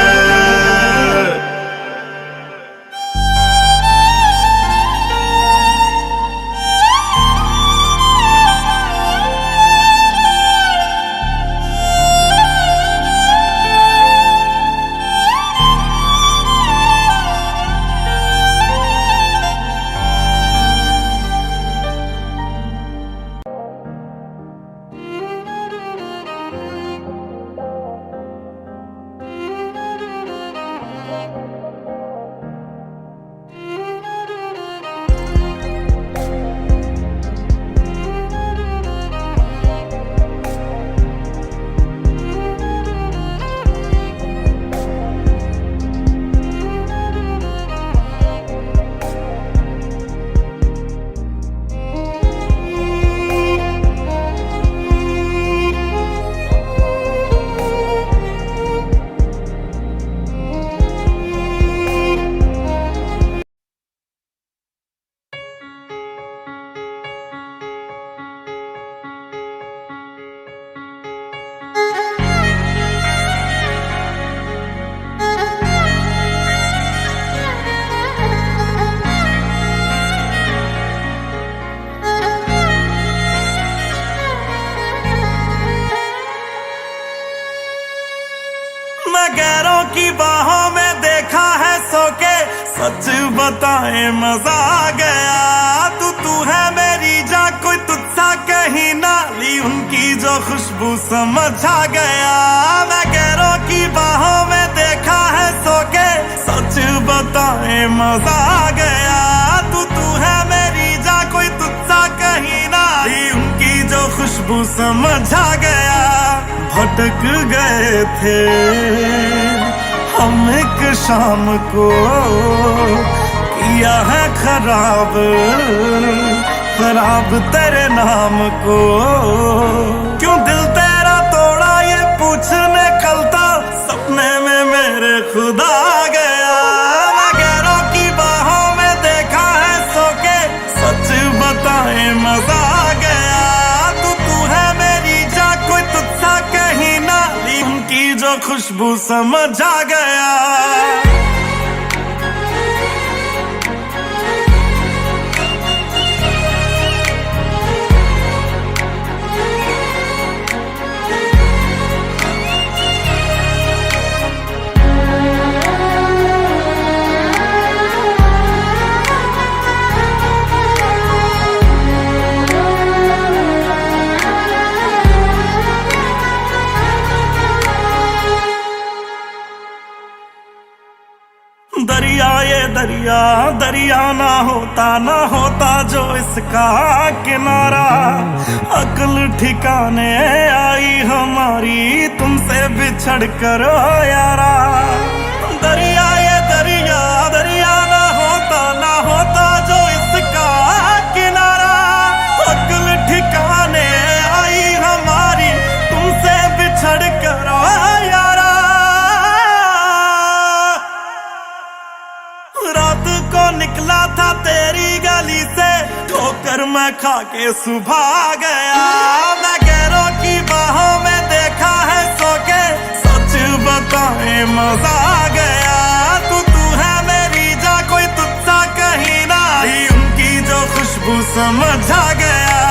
सच बताए मजा आ गया। तू है मेरी जा, कोई तुझसा कहीं ना ली, उनकी जो खुशबू समझ आ गया। मैं गैरों की बाहों में देखा है सो के, सच बताए मजा आ गया। तू है मेरी जा, कोई तुझसा कहीं ना ली, उनकी जो खुशबू समझ आ गया। भटक गए थे हम एक शाम को, किया है खराब खराब तेरे नाम को। क्यों दिल तेरा तोड़ा ये पूछने कल था, सपने में मेरे खुदा आ गया। मैं गैरों की बाहों में देखा है सो के, सच बताए मजा आ गया। तू है मेरी जा, कोई तुझसा कहीं ना ली, उनकी जो खुशबू समझ आ गया। दरिया ये दरिया दरिया ना होता जो इसका किनारा। अक्ल ठिकाने आई हमारी तुमसे बिछड़ कर यारा। दरिया ये दरिया दरिया ना होता जो इसका किनारा। अक्ल ठिकाने आई हमारी तुमसे बिछड़ कर यारा। रात को निकला था तेरी गली से, ठोकर मैं खा के सुबह आ गया। मैं गैरों की बाहों में देखा है सो के, सच बताए मजा आ गया। तू है मेरी जा, कोई तुझसा कहीं ना ली, उनकी जो खुशबू समझ आ गया।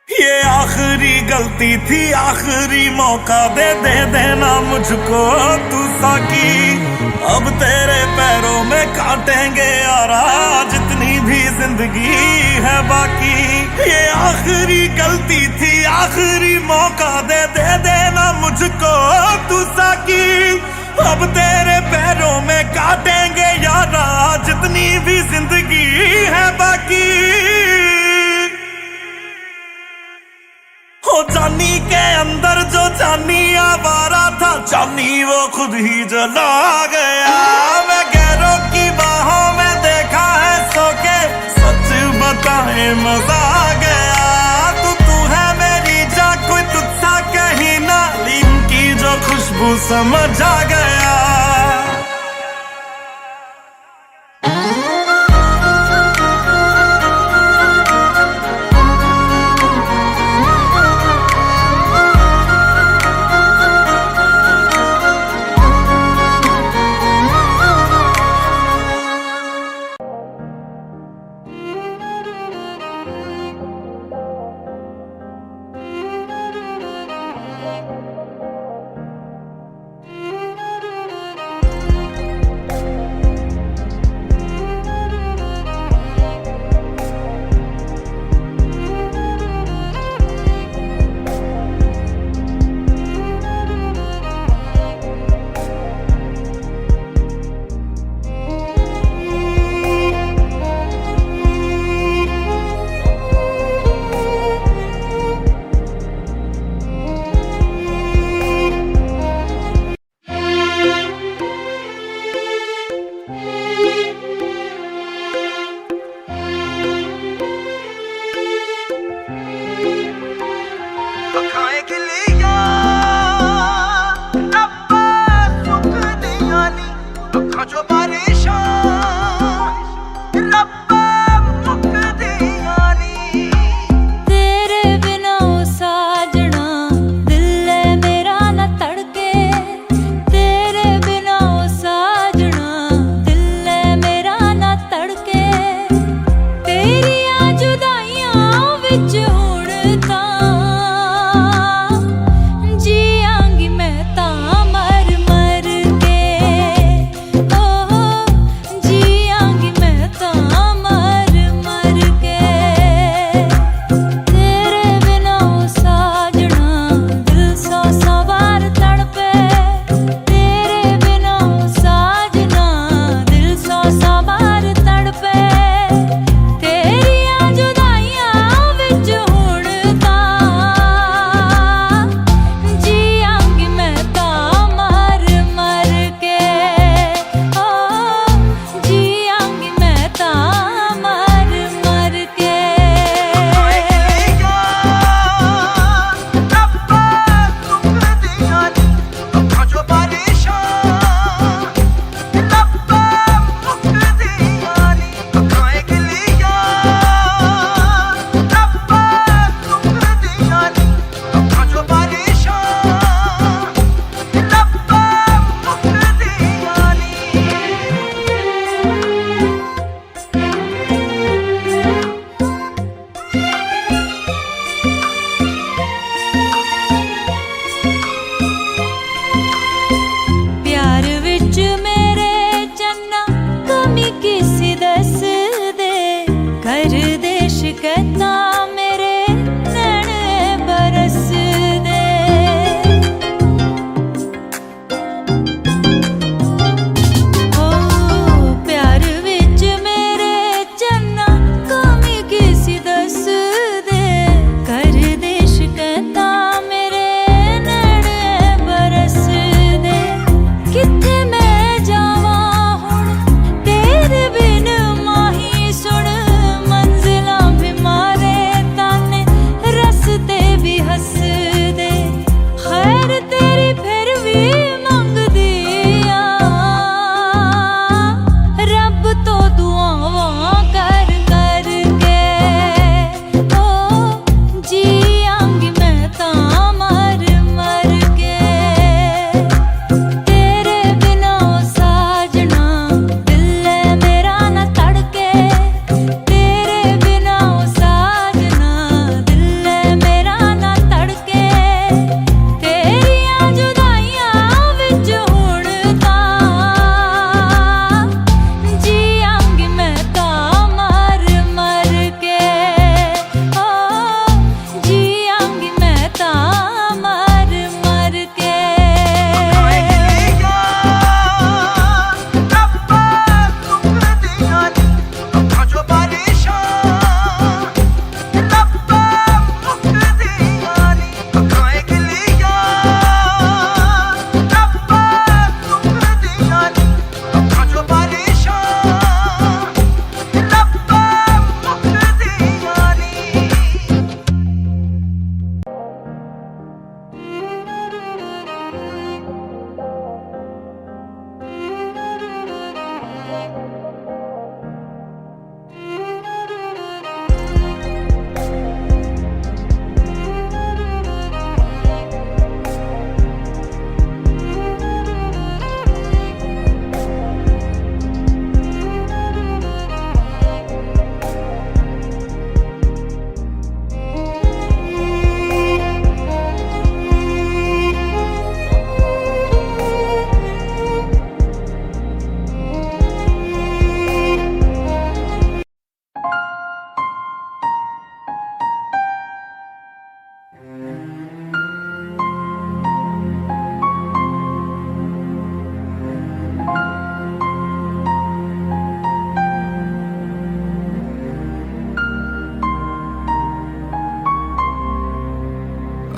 ये आखिरी गलती थी, आखिरी मौका दे देना मुझको तू साकी। अब तेरे पैरों में काटेंगे यारा, जितनी भी जिंदगी है बाकी। ये आखिरी गलती थी, आखिरी मौका दे देना मुझको तू साकी। अब तेरे पैरों में काटेंगे यारा, जितनी भी जिंदगी है बाकी। हो जानी के अंदर जो जानी आवारा था, जानी वो खुद ही जला गया। मैं गैरों की बाहों में देखा है सो के, सच बताए मजा आ गया। तू है मेरी जा, कोई तुझसा कहीं ना ली, उनकी जो खुशबू समझ आ गया।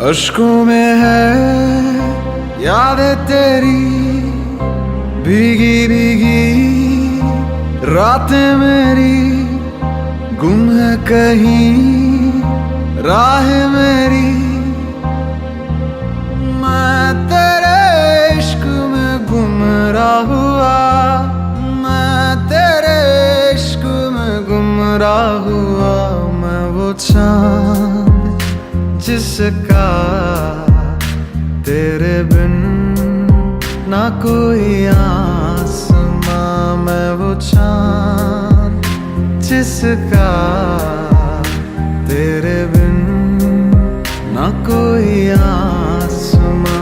अश्कों में है यादें तेरी, भीगी भीगी रातें मेरी, गुम है कहीं राह मेरी। मैं तेरे इश्क में गुमराह हुआ, मैं तेरे इश्क में गुमराह हुआ। मैं वो चांद जिसका तेरे बिन ना कोई आसमां, मैं वो चांद जिसका तेरे बिन ना कोई आसमां।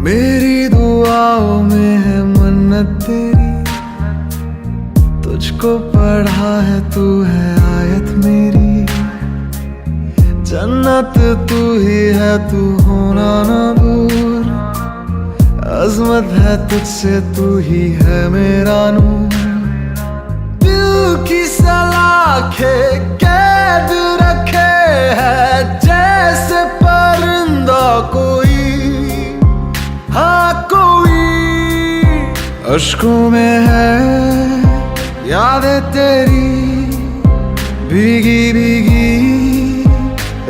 मेरी दुआओं में है मन्नत तेरी, तुझको पढ़ा है तू है आयत मेरी। जन्नत तू ही है तू होना ना दूर, अजमत है तुझसे तू ही है मेरा नूर। दिल की सलाखें कैद रखे है जैसे परिंदा कोई, हाँ कोई। अश्कों में है यादें तेरी, भीगी भीगी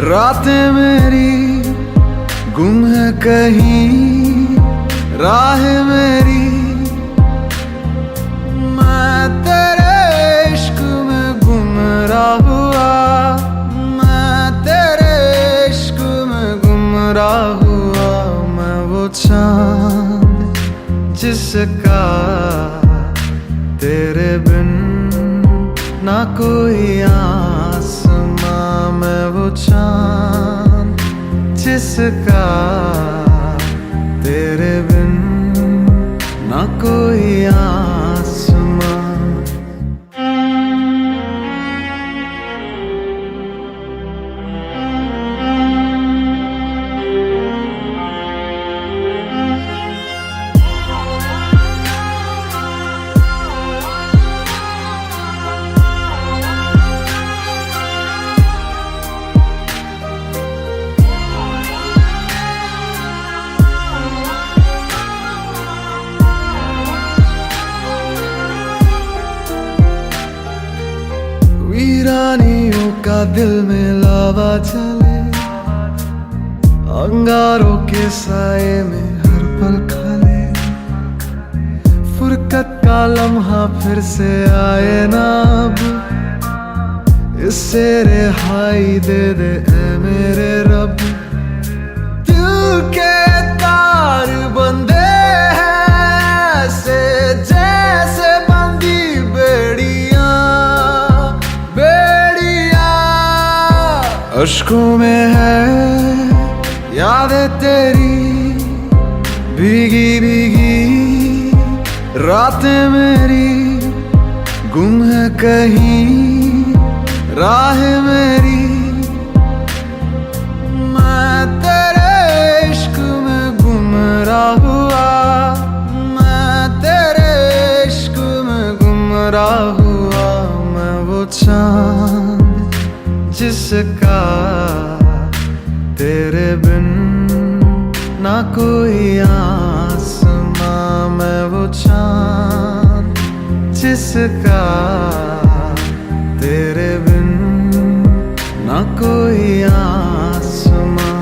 रातें मेरी, गुम है कहीं राह मेरी। मैं तेरे इश्क में गुमराह हुआ, मैं तेरे इश्क में गुमराह हुआ। मैं वो चांद जिसका तेरे बिन ना कोई आसमां, मैं वो चांद जिसका तेरे बिन ना कोई आसमां। वीरानियों का दिल में लावा चले, अंगारों के साए में हर पल खले। फुरकत का लम्हा फिर से आए ना अब, इससे रिहाई दे दे ऐ मेरे रब। दिल के तार बंधे हैं ऐसे जैसे बंदी बेड़ियां, अश्कों में है यादें तेरी, भीगी भीगी रातें मेरी, गुम है कहीं राह मेरी। मैं तेरे इश्क में गुमराह हुआ, मैं तेरे इश्क में गुमराह हुआ। मैं वो चांद जिसका तेरे बिन ना कोई आसमां, मैं वो चांद जिसका तेरे बिन ना कोई आसमां।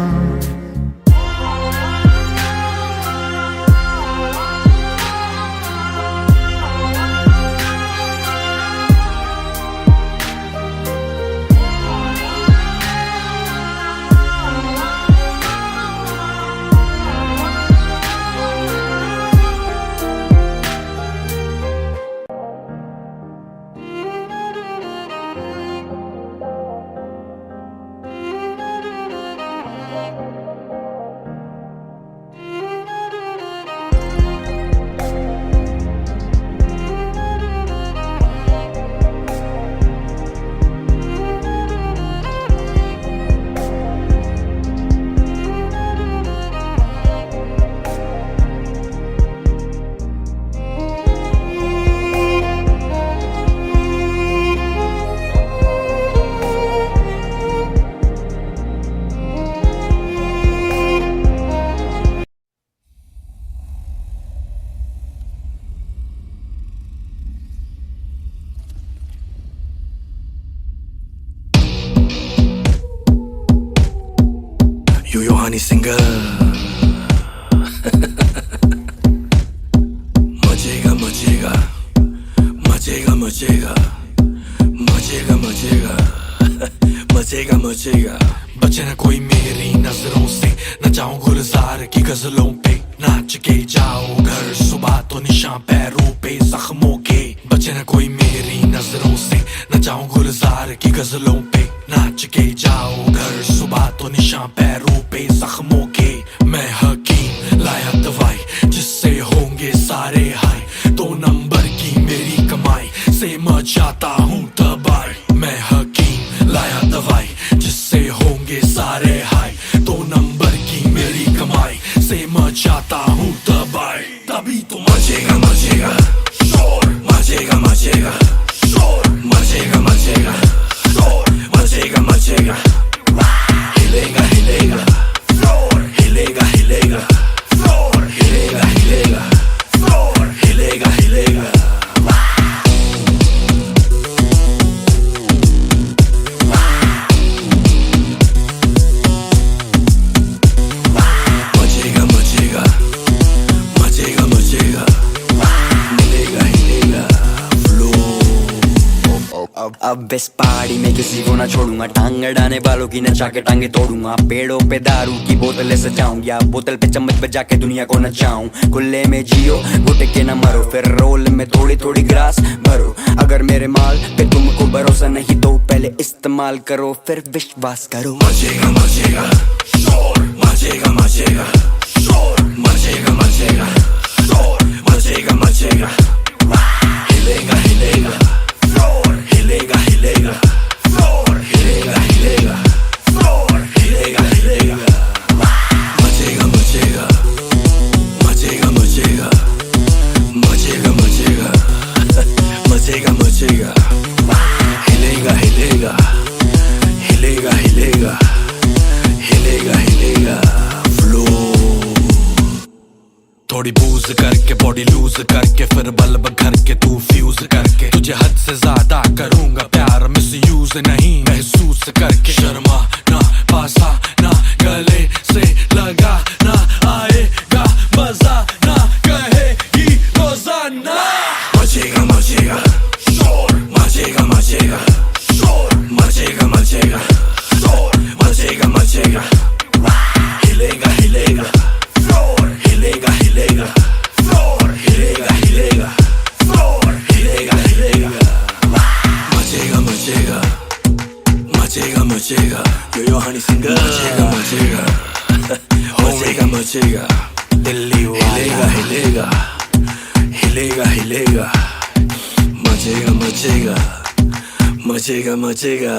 हनी सिंगर मचेगा मचेगा मचेगा मचेगा मचेगा मचेगा मचेगा मचेगा बचे ना कोई मेरी नजरों से न जाऊं गुलजार की गजलों पे नाच के जाओ घर सुबह तो निशान पैरों पे जख्मों के बचे ना कोई मेरी नजरों से न जाऊं गुलजार की गजलों पे नाच के जाओ घर सुबह तो निशान पैरों पे जख्मों के मैं हकीम लाया दवाई जिससे होंगे सारे हाय 2 नंबर की मेरी कमाई से मचाता हूँ तबाही मैं हकीम लाया दवाई जिससे होंगे सारे हाय 2 नंबर की मेरी कमाई से मचाता हूँ तबाही तभी तो मचेगा मचेगा शोर मचेगा मचेगा शोर मचेगा मचेगा शोर मचेगा मचेगा हिलेगा हिलेगा फ्लोर हिलेगा हिलेगा फ्लोर हिलेगा हिलेगा फ्लोर हिलेगा हिलेगा मचेगा मचेगा मचेगा मचेगा हिलेगा हिलेगा अब इस पहाड़ी में किसी को ना छोड़ूंगा टांग अड़ाने वालों की नचा के टांगे तोड़ूंगा पेड़ों पे दारू की बोतलें सजाऊं या बोतल पे चम्मच बजा के दुनिया को नचाऊं खुले में जियो घुट के न मरो फिर रोल में थोड़ी थोड़ी ग्रास भरो अगर मेरे माल पे तुमको भरोसा नहीं तो पहले इस्तेमाल करो फिर विश्वास करो मचेगा मचेगा शोर मचेगा मचेगा शोर मचेगा मचेगा शोर मचेगा मचेगा हिलेगा हिलेगा फ्लोर हिलेगा हिलेगा फ्लोर हिलेगा हिलेगा फ्लोर हिलेगा हिलेगा मचेगा मचेगा मचेगा मचेगा मचेगा मचेगा मचेगा मचेगा हिलेगा हिलेगा हिलेगा हिलेगा हिलेगा हिलेगा थोड़ी बूज करके बॉडी लूज करके फिर बल्ब घर के तू फ्यूज करके तुझे हद से ज्यादा करूंगा प्यार मिस यूज नहीं महसूस करके शर्मा ना पासा ना गले से लगा ना आएगा मजा ना कहेगी रोजाना मचेगा मचेगा शोर मचेगा मचेगा शोर मचेगा मचेगा शोर मचेगा मचेगा हिलेगा हिलेगा फ्लोर हिलेगा हिलेगा फ्लोर हिलेगा हिलेगा फ्लोर हिलेगा हिलेगा मचेगा मचेगा मचेगा मचेगा यो हनी सिंगर मचेगा मचेगा मचेगा मचेगा दिल्ली हिलेगा हिलेगा हिलेगा हिलेगा मचेगा मचेगा मचेगा मचेगा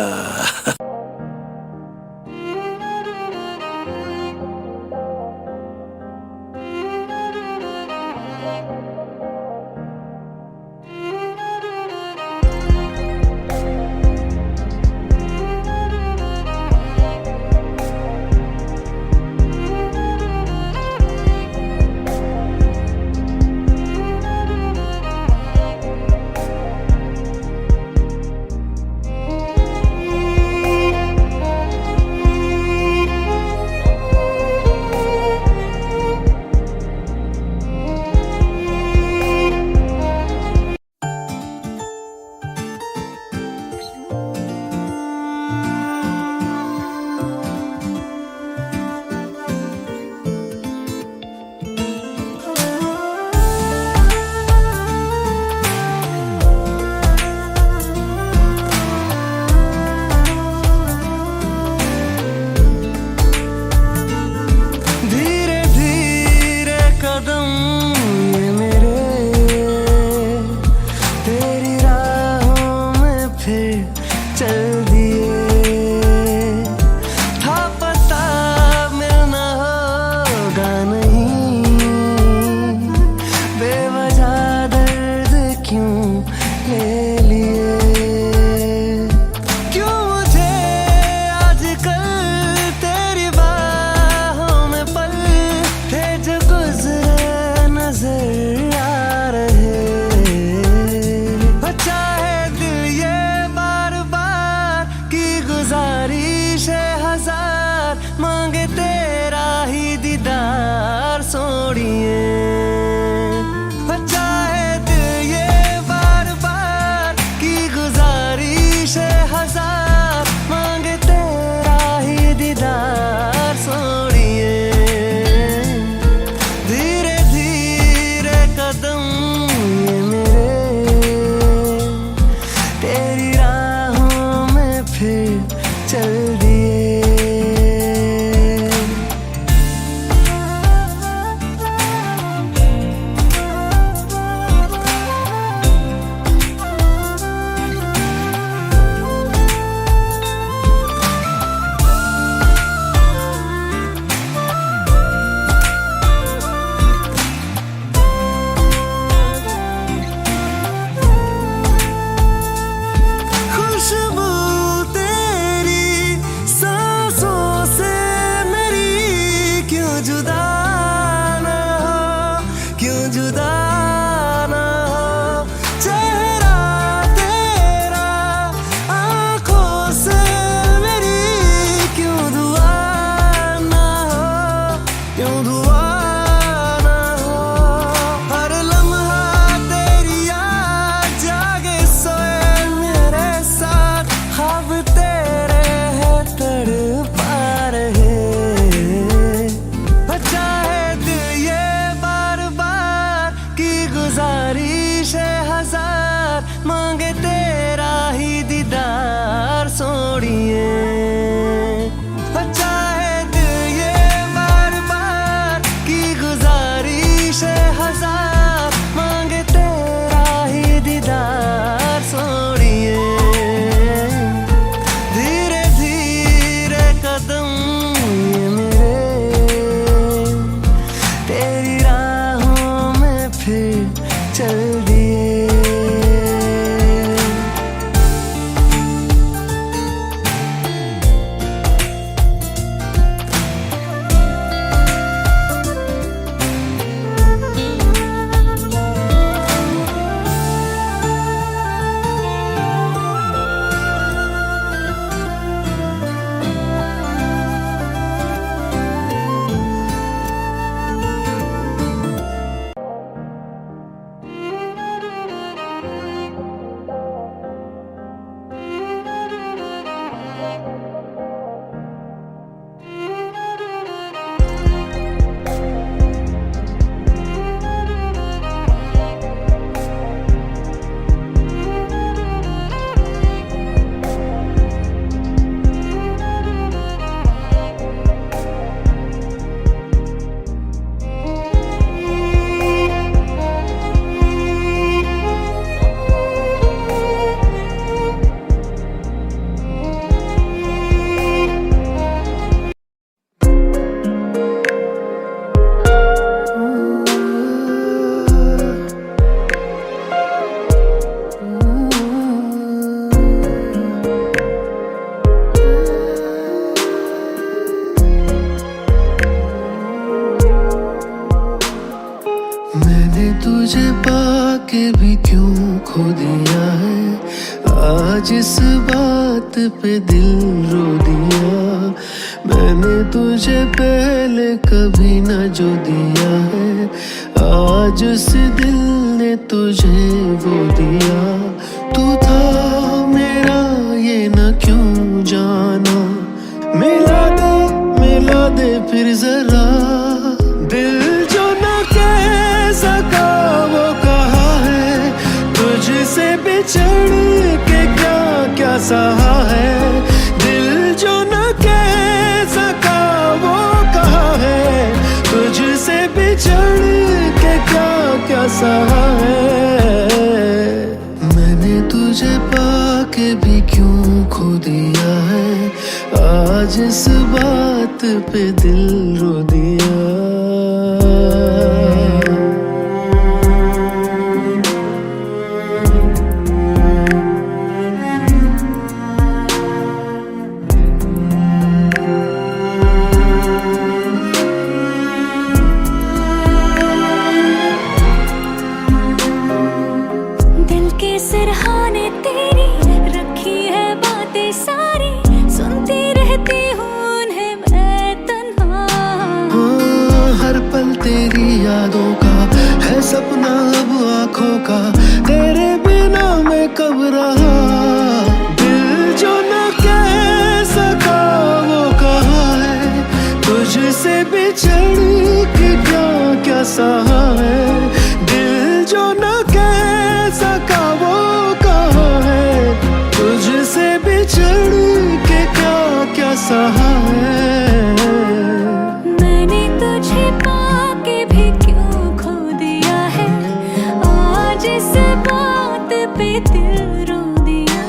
चल दिए। मैंने तुझे पाके भी क्यों खो दिया है, आज इस बात पे दिल रो दिया। मैंने तुझे पहले कभी न जो दिया है, आज उस दिल ने तुझे वो दिया। तू था मेरा ये न क्यों जाना, मिला दे फिर जरा। दिल जो न कह सका वो कहा है, तुझसे बिछड़ के क्या क्या सहा है। दिल जो न कह सका वो कहा है, तुझसे बिछड़ के क्या क्या सहा है। मैंने तुझे पाके भी क्यों खो दिया है, आज इस बात पे दिल रो दिया। दिल के सिरहाने तेरी रखी है बातें सारी, सुनती रहती हूँ उन्हें मैं तन्हा। हर पल तेरी यादों का है सपना अब आँखों का, तेरे बिना मैं कब रहा। दिल जो न कह सका वो कहा है, तुझसे बिछड़ के क्या क्या सहा है। दिल जो न कह सका वो कहा है, तुझसे बिछड़ के क्या क्या सहा है। मैंने तुझे पाके भी क्यों खो दिया है, आज इस बात पे दिल रो दिया।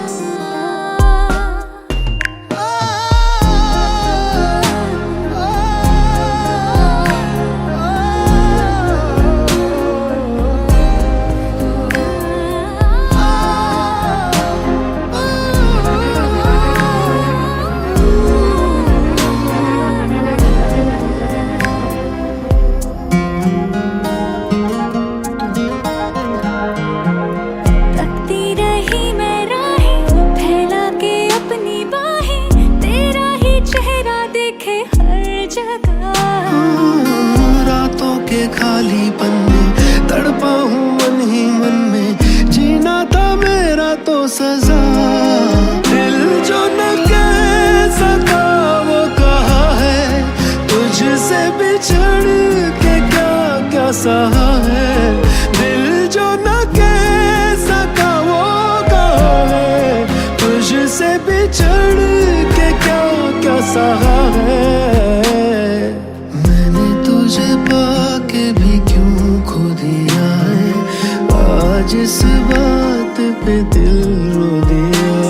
तकती रही मैं राहें फैला के अपनी बाहें, तेरा ही चेहरा देखे हर जगह। रातों के खालीपन में तड़पा हूँ मन ही मन में, जीना था मेरा तो सजा। दिल जो न कह सका वो कहा है, तुझसे बिछड़ के क्या क्या सहा है। दिल जो न कह सका वो कहा है, तुझसे बिछड़ के क्या क्या सहा है। मैंने तुझे पाके भी क्यों खो दिया है, आज इस बात पे दिल रो दिया।